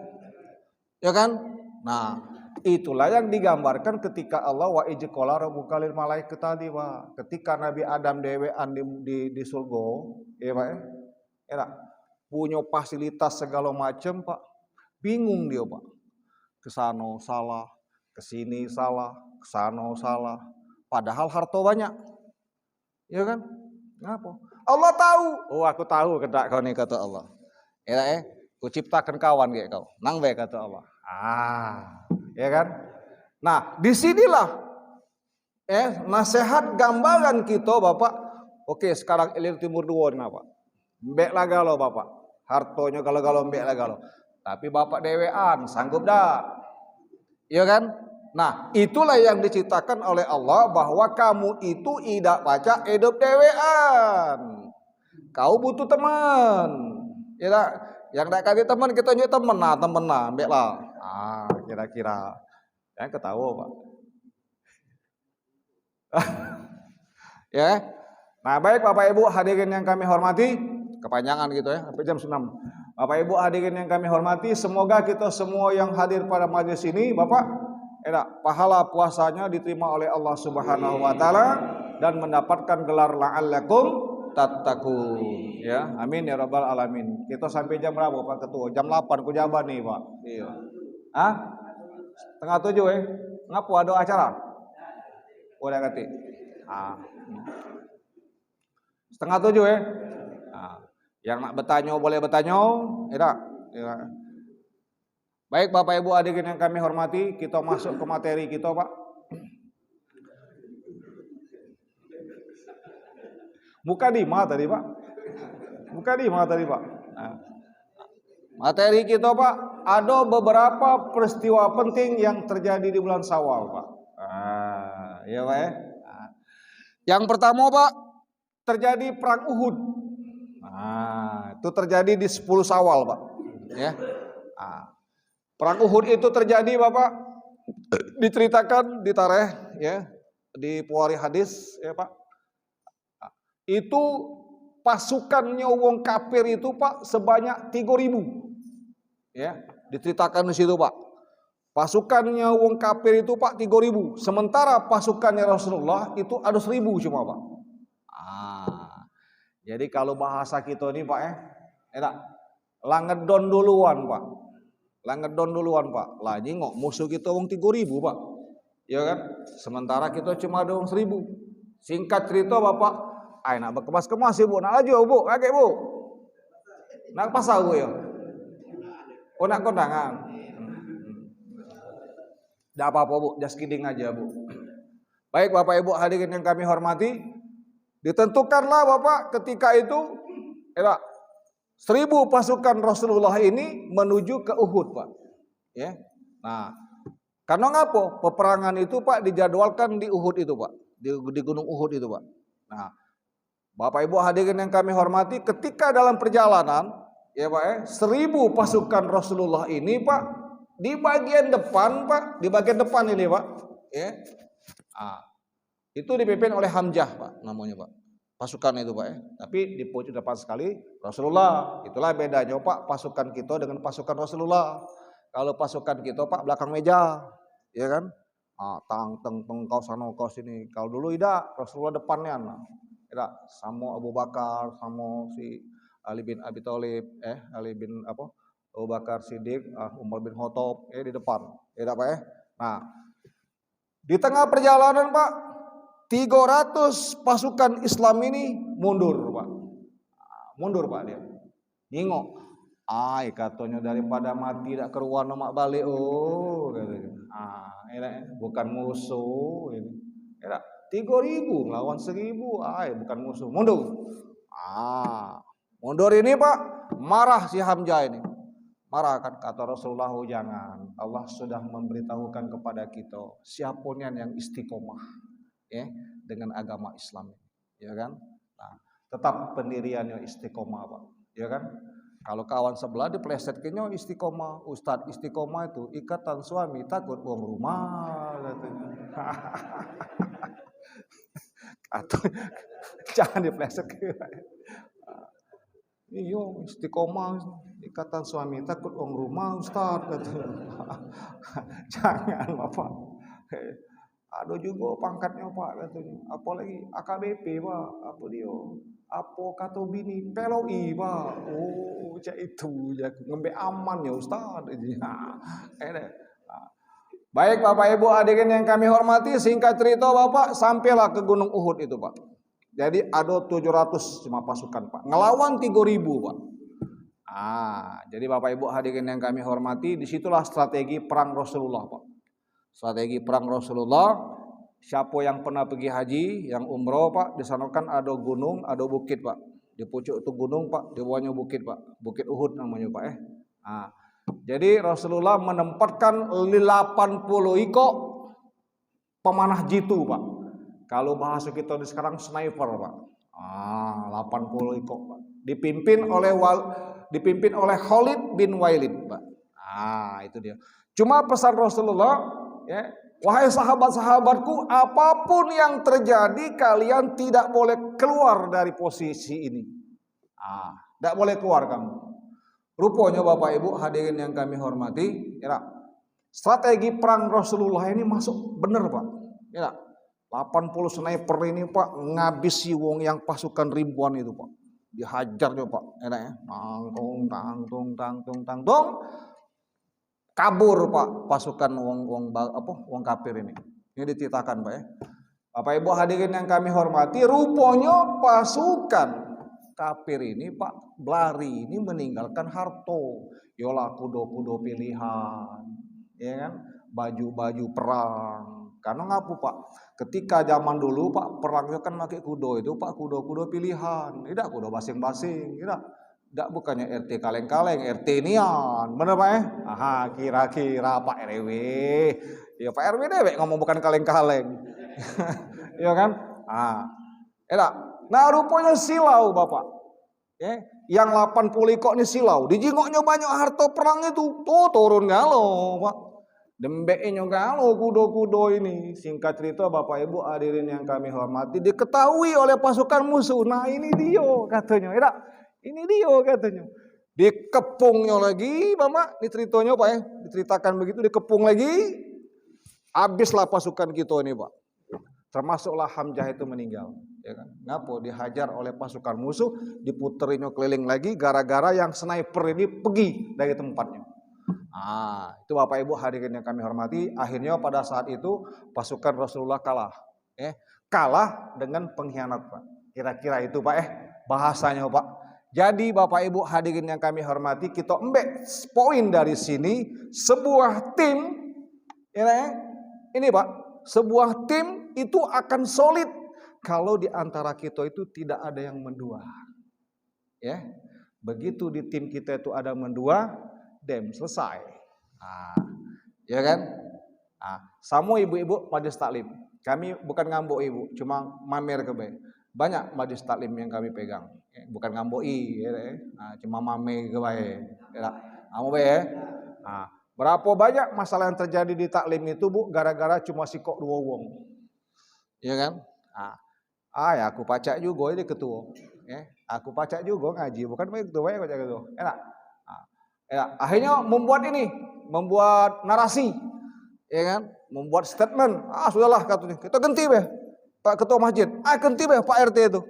ya kan? Nah. Itulah yang digambarkan ketika Allah wa ijqala rabbuka lil malaikat tadi Pak. Ketika Nabi Adam dewean di surga, ya Pak ya. Punya fasilitas segala macam Pak. Bingung dia Pak. Kesana salah, kesini salah, kesana salah. Padahal harta banyak. Ya kan? Ngapa? Allah tahu. Oh, aku tahu kedak kau nih kata Allah. Ya ku ciptakan kawan kayak kau. Nang bae kata Allah. Ah, ya kan? Nah, disinilah nasihat gambaran kita Bapak. Oke, sekarang ilir timur dua Pak. Mbek lah galau Bapak. Hartonya galau-galau mbek lah galau. Tapi Bapak dewean sanggup dah. Iya kan? Nah, itulah yang diciptakan oleh Allah bahwa kamu itu tidak baca hidup dewean. Kau butuh teman. Ya, yang tak kasih teman kita nyuk teman lah, mbek lah. Ah, kira-kira ya ketawa Pak. Ya. Nah, baik Bapak Ibu hadirin yang kami hormati, kepanjangan gitu ya, sampai jam 6. Bapak Ibu hadirin yang kami hormati, semoga kita semua yang hadir pada majelis ini, Bapak, pahala puasanya diterima oleh Allah Subhanahu wa taala dan mendapatkan gelar la'allakum tattaqun. Ya, amin ya rabbal alamin. Kita sampai jam berapa Pak Ketua? Jam 8 ku jaban nih Pak. Iya. Ah? Setengah 7 Ngapu ada acara? Udah ngerti. Setengah 7 Yang nak bertanya boleh bertanya, ya. Baik Bapak Ibu hadirin yang kami hormati, kita masuk ke materi kita Pak. Muka Dima tadi Pak. Materi kita Pak, ada beberapa peristiwa penting yang terjadi di bulan Syawal Pak. Ya Pak ya. Yang pertama Pak, terjadi perang Uhud. Itu terjadi di 10 Syawal Pak. Ya. Perang Uhud itu terjadi Bapak, diceritakan di tarikh ya, di puari hadis ya Pak. Itu pasukannya wong kafir itu Pak sebanyak 3.000. Ya, diceritakan di situ Pak. Pasukannya wong kafir itu Pak 3.000. Sementara pasukannya Rasulullah itu ada 1.000 cuma Pak. Jadi kalau bahasa kita ini Pak langedon duluan Pak. Lah nyingok musuh kita wong 3.000 Pak. Ya kan? Sementara kita cuma ada wong 1.000. Singkat cerita Bapak, nak berkemas-kemas ya Bu, nak aja Bu, kakek Bu. Nak pasal Bu ya. Nak kondangan. Tidak apa-apa Bu, just kidding aja Bu. Baik Bapak Ibu hadirin yang kami hormati, ditentukanlah Bapak ketika itu 1.000 pasukan Rasulullah ini menuju ke Uhud Pak. Ya. Nah, karena ngapa? Peperangan itu Pak dijadwalkan di Uhud itu Pak, di Gunung Uhud itu Pak. Nah, Bapak Ibu hadirin yang kami hormati, ketika dalam perjalanan ya Pak 1.000 pasukan Rasulullah ini Pak di bagian depan Pak, di bagian depan ini Pak, ya. Itu dipimpin oleh Hamzah Pak namanya Pak. Pasukan itu Pak Tapi di pojok depan sekali Rasulullah. Itulah bedanya Pak pasukan kita dengan pasukan Rasulullah. Kalau pasukan kita Pak belakang meja, ya kan? Kau sana kau sini. Kalau dulu tidak, Rasulullah depannya. Sama Abu Bakar, sama si Ali bin Abi Thalib, Ali bin Abu Bakar Siddiq, Umar bin Khattab, di depan. Ya Pak Nah, di tengah perjalanan Pak, 300 pasukan Islam ini mundur Pak. Mundur Pak dia. Ningok. Katanya daripada mati tidak keruan mak balik katanya. Bukan musuh ini. 3.000 lawan 1.000, bukan musuh. Mundur. Mundur ini Pak, marah si Hamzah ini. Marah kan, kata Rasulullah, jangan. Allah sudah memberitahukan kepada kita siapapun yang istiqomah ya dengan agama Islam, ya kan? Nah, tetap pendiriannya istiqomah Pak, ya kan? Kalau kawan sebelah diplesetkannya istiqomah, Ustadz istiqomah itu ikatan suami takut uang rumah katanya. Atau jangan diplesetkan. Iya istiqomah ikatan suami takut uang rumah Ustadz katanya. Jangan Bapak. Ada juga pangkatnya Pak katanya. Apalagi AKBP Pak. Apa dia? Apa kata bini peloi Pak. Cak itu ya ngembe aman ya Ustaz. Baik Bapak Ibu hadirin yang kami hormati, singkat cerita Bapak sampailah ke Gunung Uhud itu Pak. Jadi ada 700 cuma pasukan Pak. Ngelawan 3.000 Pak. Jadi Bapak Ibu hadirin yang kami hormati, disitulah strategi perang Rasulullah Pak. Strategi perang Rasulullah, siapa yang pernah pergi haji, yang umroh Pak, di sana kan ada gunung, ada bukit Pak. Di pucuk itu gunung Pak, di bawahnya bukit Pak. Bukit Uhud namanya Pak Jadi Rasulullah menempatkan 80 ikok pemanah jitu Pak. Kalau bahasa kita di sekarang sniper Pak. 80 ikok Pak. Dipimpin oleh Khalid bin Walid Pak. Itu dia. Cuma pesan Rasulullah, ya, wahai sahabat-sahabatku, apapun yang terjadi kalian tidak boleh keluar dari posisi ini. Tidak boleh keluar kamu. Rupanya Bapak Ibu hadirin yang kami hormati, ya, strategi perang Rasulullah ini masuk benar Pak. Ya, 80 sniper ini Pak ngabisi wong yang pasukan ribuan itu Pak. Dihajar dia Pak. Enak ya. Tang. Kabur Pak pasukan wong kafir ini. Ini diceritakan Pak ya. Bapak Ibu hadirin yang kami hormati, rupanya pasukan kafir ini Pak berlari ini meninggalkan harto. Yolah kudo-kudo pilihan, ya kan? Baju-baju perang. Karena ngapu Pak? Ketika zaman dulu Pak perangnya kan pakai kudo itu Pak, kudo-kudo pilihan, tidak kudo basing-basing, tidak bukannya RT kaleng-kaleng, RT nian, bener Pak ya? Aha, kira-kira Pak RW, ya Pak RW deh ngomong bukan kaleng-kaleng, ya kan? Nah rupanya silau Bapak, ya, yang 80 kok ini silau, dijingoknya banyak harta perang itu, tuh turun galau Pak. Dembeknya kalau kudo-kudo ini. Singkat cerita Bapak Ibu hadirin yang kami hormati, diketahui oleh pasukan musuh. Nah ini dia katanya. Ini dia katanya. Dikepungnya lagi Bapak. Ini ceritanya Pak ya. Diceritakan begitu dikepung lagi. Habislah pasukan kita ini Pak. Termasuklah Hamzah itu meninggal. Ya kan? Ngapa? Dihajar oleh pasukan musuh. Diputerinya keliling lagi. Gara-gara yang sniper ini pergi dari tempatnya. Itu Bapak Ibu hadirin yang kami hormati, akhirnya pada saat itu pasukan Rasulullah kalah. Kalah dengan pengkhianat Pak. Kira-kira itu Pak bahasanya Pak. Jadi Bapak Ibu hadirin yang kami hormati, kita embek poin dari sini, sebuah tim ini Pak, sebuah tim itu akan solid kalau di antara kita itu tidak ada yang mendua. Ya. Begitu di tim kita itu ada mendua, selesai. Ya kan? Sama ibu-ibu majelis taklim. Kami bukan ngambok ibu, cuma mamer ke bae. Banyak majelis taklim yang kami pegang. Bukan ngamboi, cuma mamer ke bae. Kamu bae. Berapa banyak masalah yang terjadi di taklim itu Bu, gara-gara cuma sikok 2 wong. Ya kan? Ya aku pacak juga ini ketua. Aku pacak juga ngaji, bukan baik ketua ya pacak ketua. Enak. Akhirnya membuat narasi, ya kan, membuat statement. Sudahlah katanya, kita ganti be, Pak Ketua Masjid. Ganti be Pak RT itu.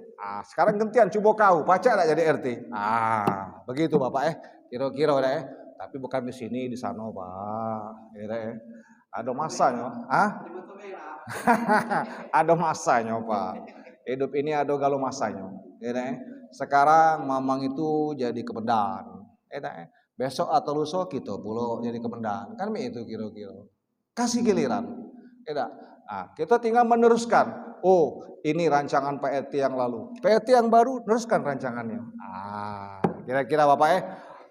Sekarang gantian, coba kau, pacak tak jadi RT. Begitu Bapak kira-kira deh. Tapi bukan di sini, di sana Pak. Ada masanya, ada masanya Pak. Hidup ini ada galau masanya. Sekarang Mamang itu jadi kepedan. Besok atau lusa kita pulau jadi kemendan. Kan itu kira-kira. Kasih giliran. Kita tinggal meneruskan. Ini rancangan Pak RT yang lalu. Pak RT yang baru teruskan rancangannya. Kira-kira Bapak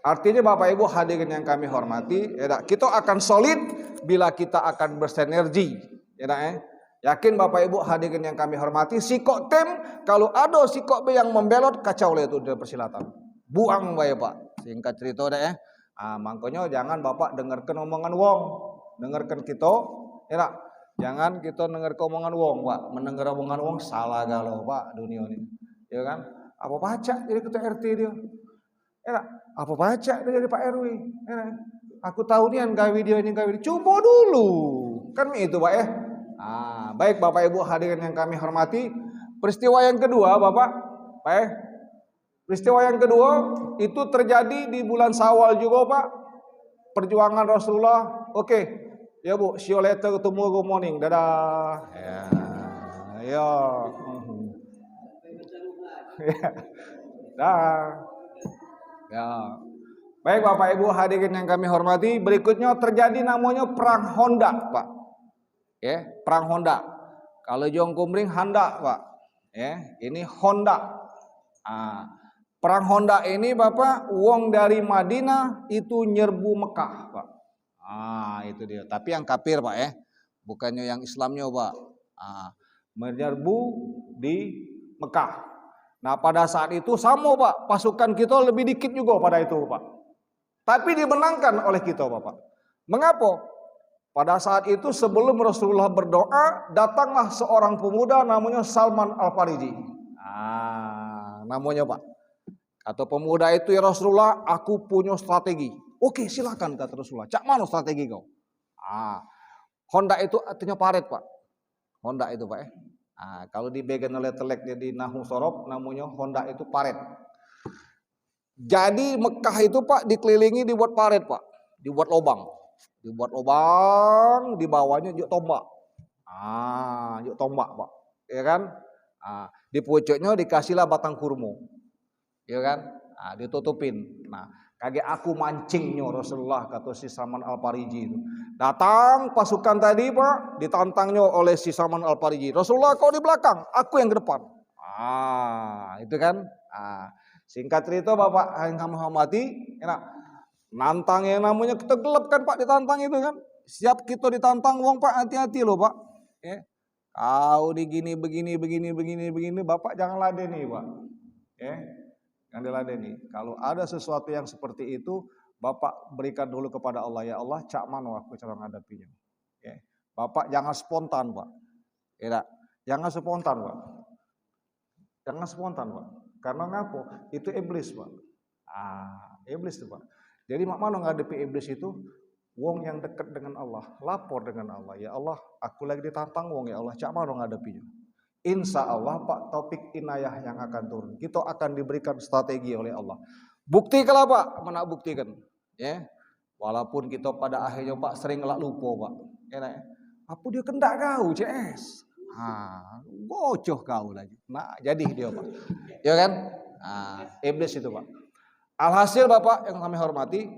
artinya Bapak Ibu hadirin yang kami hormati, kita akan solid bila kita akan bersinergi. Yakin Bapak Ibu hadirin yang kami hormati, sikok tim kalau ada sikok B yang membelot kacau lah itu di persilatan. Buang bae Pak. Singkat cerita deh makanya jangan Bapak dengarkan omongan wong, dengarkan kita, jangan kita dengar omongan wong, Pak. Mendengar omongan wong salah galau Pak dunia ini, ya kan? Apa pacak jadi ketua RT dia, apa pacak dia jadi Pak RW, aku tahu nih gawe dia ini gawe, coba dulu, kan itu Pak baik Bapak Ibu hadirin yang kami hormati, peristiwa yang kedua Bapak, peristiwa yang kedua itu terjadi di bulan Syawal juga Pak. Perjuangan Rasulullah. Oke. Ya Bu, see you later, tomorrow morning. Dadah. Ya. Ya. Baik Bapak Ibu hadirin yang kami hormati, berikutnya terjadi namanya perang Honda, Pak. Perang Honda. Kalau Jong Kumring Honda, Pak. Ini Honda. Perang Honda ini Bapak, uang dari Madinah itu nyerbu Mekah Pak. Itu dia. Tapi yang kafir Pak bukannya yang Islamnya Pak. Menyerbu di Mekah. Nah pada saat itu sama Pak, pasukan kita lebih dikit juga pada itu Pak. Tapi dimenangkan oleh kita Bapak. Mengapa? Pada saat itu sebelum Rasulullah berdoa, datanglah seorang pemuda namanya Salman Al-Fariji. Namanya Pak. Atau pemuda itu, ya Rasulullah, aku punya strategi. Oke, silakan kata Rasulullah. Cak mana strategi kau? Honda itu artinya paret Pak. Honda itu Pak. Kalau dibagian oleh telek jadi nahu sorob, namanya Honda itu paret. Jadi Mekah itu Pak dikelilingi dibuat paret Pak, dibuat lubang, di bawahnya juk tombak. Juk tombak Pak, ya kan? Di pucuknya dikasihlah batang kurma, ya kan? Ditutupin. Nah, kaget aku mancingnya Rasulullah, kata si Salman Al-Fariji itu. Datang pasukan tadi Pak, ditantangnya oleh si Salman Al-Fariji. Rasulullah kau di belakang, aku yang ke depan. Itu kan. Singkat cerita Bapak yang kami hormati, nantang yang namanya kita gelap kan Pak, ditantang itu kan. Siap kita ditantang wong Pak, hati-hati loh Pak. Kau begini, Bapak jangan ladeni Pak. Jangan diladeni. Kalau ada sesuatu yang seperti itu, Bapak berikan dulu kepada Allah. Ya Allah, cak mano aku cara menghadapinya. Bapak jangan spontan Pak. Jangan spontan Pak. Jangan spontan Pak. Karena ngapo? Itu iblis Pak. Iblis itu Pak. Jadi mak mano ngadepi iblis itu, wong yang dekat dengan Allah, lapor dengan Allah. Ya Allah, aku lagi ditantang wong ya Allah, cak mano ngadepinya. Insya Allah Pak topik inayah yang akan turun. Kita akan diberikan strategi oleh Allah. Buktikanlah Pak, mana buktikan. Walaupun kita pada akhirnya Pak sering ngelak lupa Pak. Apa dia kendak kau CS? Bocoh kau lagi. Nah jadi dia Pak. Ya kan? Iblis itu Pak. Alhasil Bapak yang kami hormati,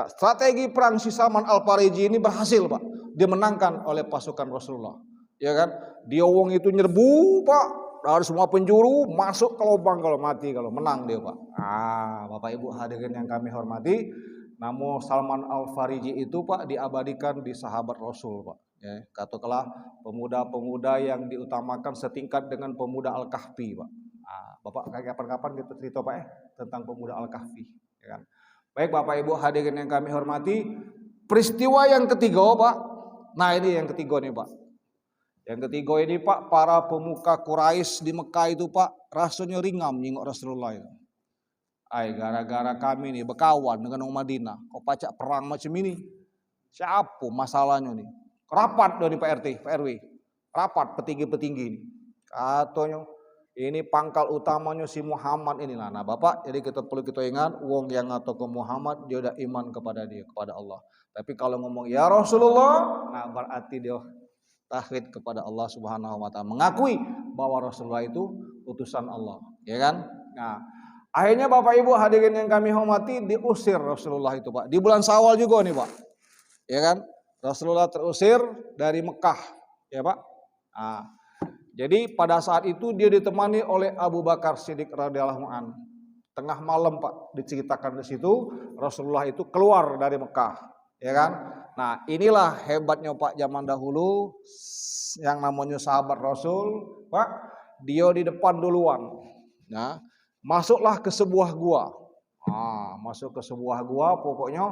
strategi perang si Salman Al-Fariji ini berhasil Pak. Dimenangkan oleh pasukan Rasulullah. Ya kan? Dia wong itu nyerbu Pak dari semua penjuru, masuk ke lubang kalau mati, kalau menang dia Pak. Bapak Ibu hadirin yang kami hormati, nama Salman Al-Fariji itu Pak diabadikan di sahabat Rasul Pak. Katakanlah pemuda-pemuda yang diutamakan setingkat dengan pemuda Al-Kahfi Pak. Bapak kapan-kapan kita cerita Pak tentang pemuda Al-Kahfi. Ya kan? Baik Bapak Ibu hadirin yang kami hormati, peristiwa yang ketiga Pak. Nah ini yang ketiga nih Pak. Yang ketiga ini Pak, para pemuka Quraisy di Mekah itu Pak, rasanya ringam nyingok Rasulullah itu. Gara-gara kami nih berkawan dengan orang Madinah, kok pacak perang macam ini? Siapa masalahnya nih? Rapat dari Pak RT, Pak RW. Rapat petinggi-petinggi ini. Katanya ini pangkal utamanya si Muhammad ini lah. Nah Bapak, jadi kita perlu kita ingat, wong yang atau ke Muhammad dia udah iman kepada dia, kepada Allah. Tapi kalau ngomong ya Rasulullah, nah berarti dia tauhid kepada Allah Subhanahu wa taala, mengakui bahwa Rasulullah itu utusan Allah, ya kan? Nah, akhirnya Bapak Ibu hadirin yang kami hormati, diusir Rasulullah itu Pak. Di bulan Syawal juga nih Pak. Ya kan? Rasulullah terusir dari Mekah, ya Pak. Jadi pada saat itu dia ditemani oleh Abu Bakar Siddiq radhiyallahu anhu. Tengah malam Pak, diceritakan di situ Rasulullah itu keluar dari Mekah, ya kan? Nah inilah hebatnya Pak zaman dahulu yang namanya sahabat Rasul Pak, dia di depan duluan. Nah, masuklah ke sebuah gua. Masuk ke sebuah gua, pokoknya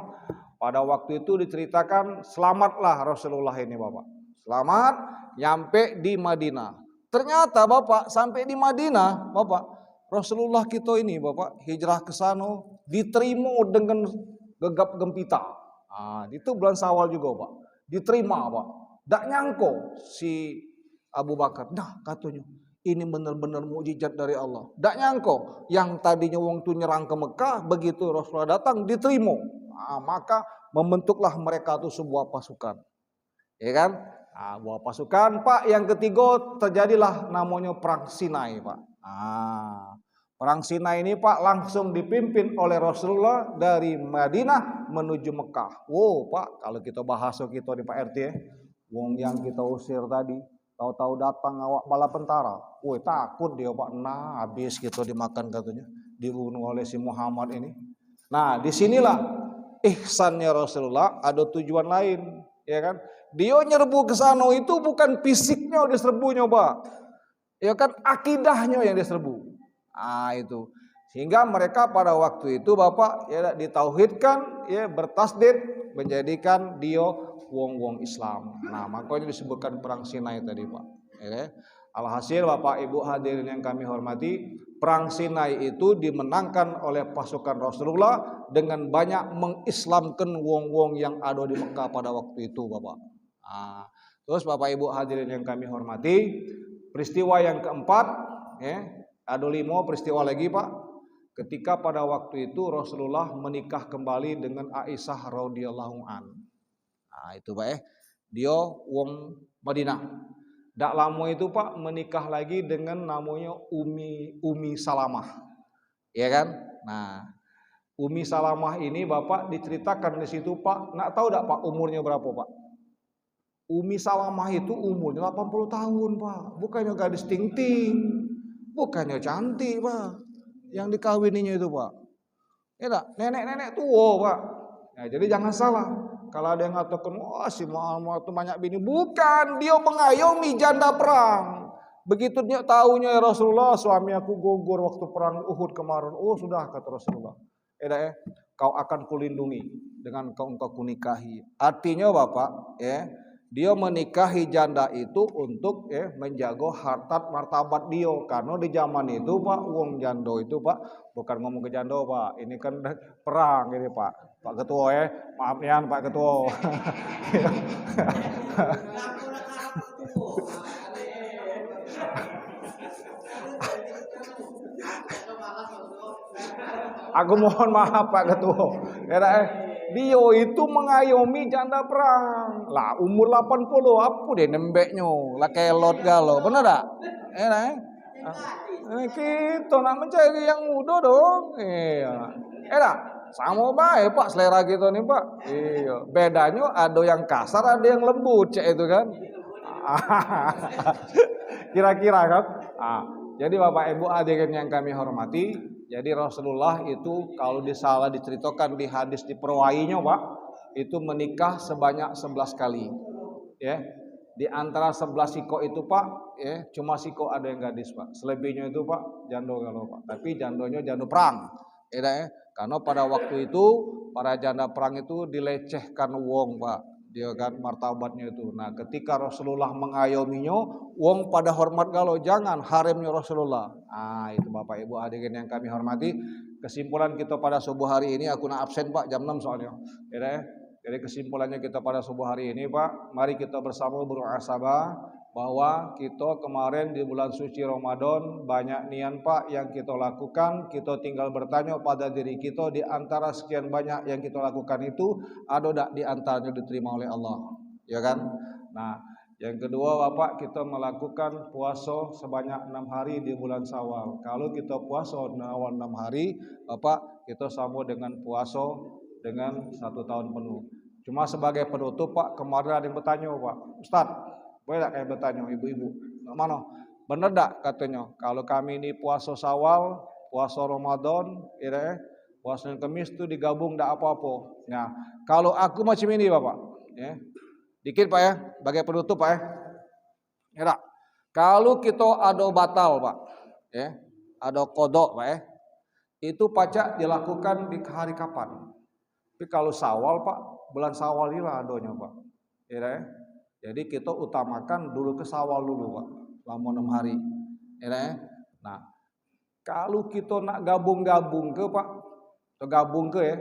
pada waktu itu diceritakan selamatlah Rasulullah ini Bapak. Selamat nyampe di Madinah. Ternyata Bapak sampai di Madinah Bapak, Rasulullah kita ini Bapak hijrah ke sana diterima dengan gegap gempita. Itu bulan Syawal juga Pak. Diterima Pak. Tak nyangko si Abu Bakar. Nah katanya ini benar-benar mukjizat dari Allah. Tak nyangko yang tadinya wong tu nyerang ke Mekah, begitu Rasulullah datang diterima. Maka membentuklah mereka itu sebuah pasukan. Ya kan? Buah pasukan Pak. Yang ketiga terjadilah namanya perang Sinai Pak. Perang Sinai ini Pak langsung dipimpin oleh Rasulullah dari Madinah menuju Mekah. Pak, kalau kita bahasa kita di Pak RT wong yang kita usir tadi, tahu-tahu datang awak bala tentara. Takut dia Pak. Nah, habis kita dimakan katanya, dibunuh oleh si Muhammad ini. Nah, disinilah ihsannya Rasulullah ada tujuan lain, ya kan? Dia nyerbu ke sana itu bukan fisiknya diserbunya Pak. Ya kan akidahnya yang diserbu. Itu. Sehingga mereka pada waktu itu Bapak ya ditauhidkan, ya bertasdid, menjadikan dia wong-wong Islam. Nah, makanya disebutkan perang Sinai tadi Pak. Ya. Alhasil Bapak Ibu hadirin yang kami hormati, perang Sinai itu dimenangkan oleh pasukan Rasulullah dengan banyak mengislamkan wong-wong yang ada di Mekah pada waktu itu Bapak. Terus Bapak Ibu hadirin yang kami hormati, peristiwa yang keempat, ada 5 peristiwa lagi Pak. Ketika pada waktu itu Rasulullah menikah kembali dengan Aisyah radhiyallahu an. Nah itu Pak dia wong Madinah. Dak lama itu Pak menikah lagi dengan namanya Umi Salamah. Ya kan? Nah, Umi Salamah ini Bapak diceritakan di situ Pak, nggak tahu enggak Pak umurnya berapa Pak? Umi Salamah itu umurnya 80 tahun Pak, bukannya gadis ting-ting, bukannya cantik Pak, yang dikawininya itu Pak. Ya enggak, nenek-nenek tua Pak. Nah, jadi jangan salah, kalau ada yang ngatakan, wah si Muhammad itu banyak bini, bukan, dia mengayomi janda perang. Begitu dia tahunya ya Rasulullah, suami aku gugur waktu perang Uhud kemarin. Oh sudah kata Rasulullah. Kau akan kulindungi dengan engkau kunikahi. Artinya Bapak, dia menikahi janda itu untuk menjaga harta martabat dia. Karena di zaman itu Pak, uang jando itu Pak, bukan ngomong ke jando Pak, ini kan perang ini Pak. Pak Ketua maaf nih Pak Ketua. Aku mohon maaf Pak Ketua. Dia itu mengayomi janda perang. Lah umur 80 apa deh nembeknya. Lah kelot galo. Bener tak? Kita nak mencari yang muda dong. Iya. Sama baik Pak selera kita nih Pak. Iya. Bedanya ada yang kasar, ada yang lembut cek itu kan. Kira-kira kan. Jadi Bapak Ibu hadirin yang kami hormati, jadi Rasulullah itu kalau disalah diceritakan di hadis di perwainya Pak, itu menikah sebanyak 11 kali. Ya. Di antara 11 siko itu Pak, cuma siko ada yang gadis Pak. Selebihnya itu Pak jando kalau Pak. Tapi jandonya jando perang. Karena pada waktu itu para janda perang itu dilecehkan wong Pak. Dia kan martabatnya itu. Nah, ketika Rasulullah mengayominya, wong pada hormat galau, jangan haremnya Rasulullah. Itu Bapak Ibu hadirin yang kami hormati. Kesimpulan kita pada subuh hari ini, aku nak absen Pak jam 6 soalnya. Jadi kesimpulannya kita pada subuh hari ini Pak, mari kita bersama bermuhasabah bahwa kita kemarin di bulan suci Ramadan banyak niat Pak yang kita lakukan. Kita tinggal bertanya pada diri kita, di antara sekian banyak yang kita lakukan itu ada tak di antaranya diterima oleh Allah, ya kan? Nah, yang kedua Bapak, kita melakukan puasa sebanyak 6 hari di bulan Syawal. Kalau kita puasa awal 6 hari Bapak, kita sama dengan puasa dengan 1 tahun penuh. Cuma sebagai penutup Pak, kemarin ada yang bertanya Pak, Ustaz, boleh tak kayak bertanya ibu-ibu, mana? Benar tak katanya, kalau kami ini puasa Syawal, puasa Ramadan, puasa Kamis itu digabung tak apa-apa. Nah, kalau aku macam ini Bapak, dikit Pak sebagai penutup Pak tak? Kalau kita ada batal Pak, ada kodok Pak itu pacak dilakukan di hari kapan? Tapi kalau Syawal Pak, bulan Syawal inilah adanya Pak, Jadi kita utamakan dulu ke Syawal dulu Pak, lama 6 hari. Nah, kalau kita nak gabung-gabung ke Pak, tergabung ke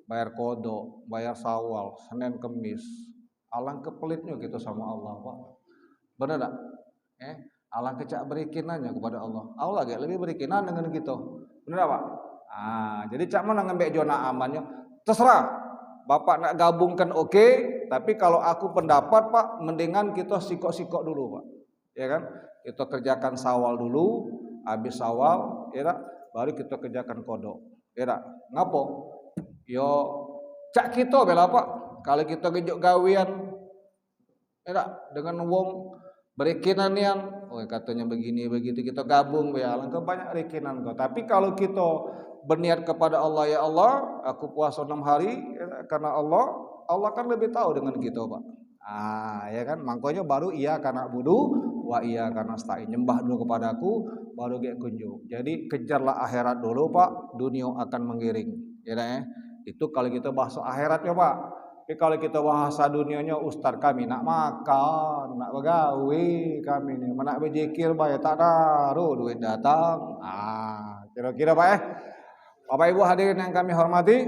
bayar kodok, bayar Syawal, Senin Kemis. Alangkah pelitnya kita sama Allah Pak. Benar tak? Alangkah cak berikinannya kepada Allah. Allah gak lebih berikinan dengan kita. Benar tak Pak? Jadi cak mana ngembek zona amannya? Terserah. Bapak nak gabungkan oke, tapi kalau aku pendapat Pak, mendingan kita sikok-sikok dulu Pak, ya kan? Kita kerjakan Syawal dulu, habis Syawal, baru kita kerjakan kodok, Ngapo? Yo, cak kita bela Pak, kalau kita gejuk gawian, dengan wong berikinan yang, katanya begini begitu kita gabung, alangkah banyak rekinan kok. Tapi kalau kita berniat kepada Allah, ya Allah, aku puasa 6 hari karena Allah kan lebih tahu dengan kita Pak. Ya kan, makanya baru iya karena budu, wa iya karena stain, nyembah dulu kepada aku, baru get kunjung. Jadi kejarlah akhirat dulu Pak, dunia akan menggiring. Itu kalau kita bahas akhiratnya Pak. Tapi kalau kita bahasa dunianya, ustaz kami nak makan, nak begawe kami ni, nak berzikir bayar tak daru duit datang. Kira-kira Pak Bapak Ibu hadirin yang kami hormati.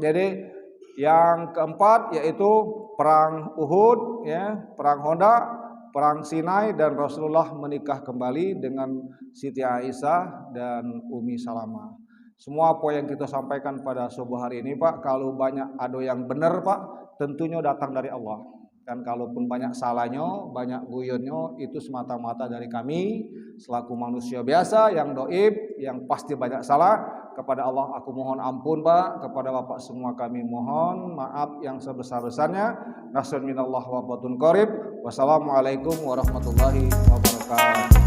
Jadi yang keempat yaitu perang Uhud, ya, perang Honda, perang Sinai, dan Rasulullah menikah kembali dengan Siti Aisyah dan Umi Salamah. Semua poin yang kita sampaikan pada subuh hari ini, Pak, kalau banyak ada yang benar, Pak, tentunya datang dari Allah. Dan kalaupun banyak salahnya, banyak guyonnya, itu semata-mata dari kami selaku manusia biasa yang doib, yang pasti banyak salah. Kepada Allah aku mohon ampun, Pak. Kepada Bapak semua kami mohon maaf yang sebesar-besarnya. Nasun minallah wa batun qarib. Wassalamualaikum warahmatullahi wabarakatuh.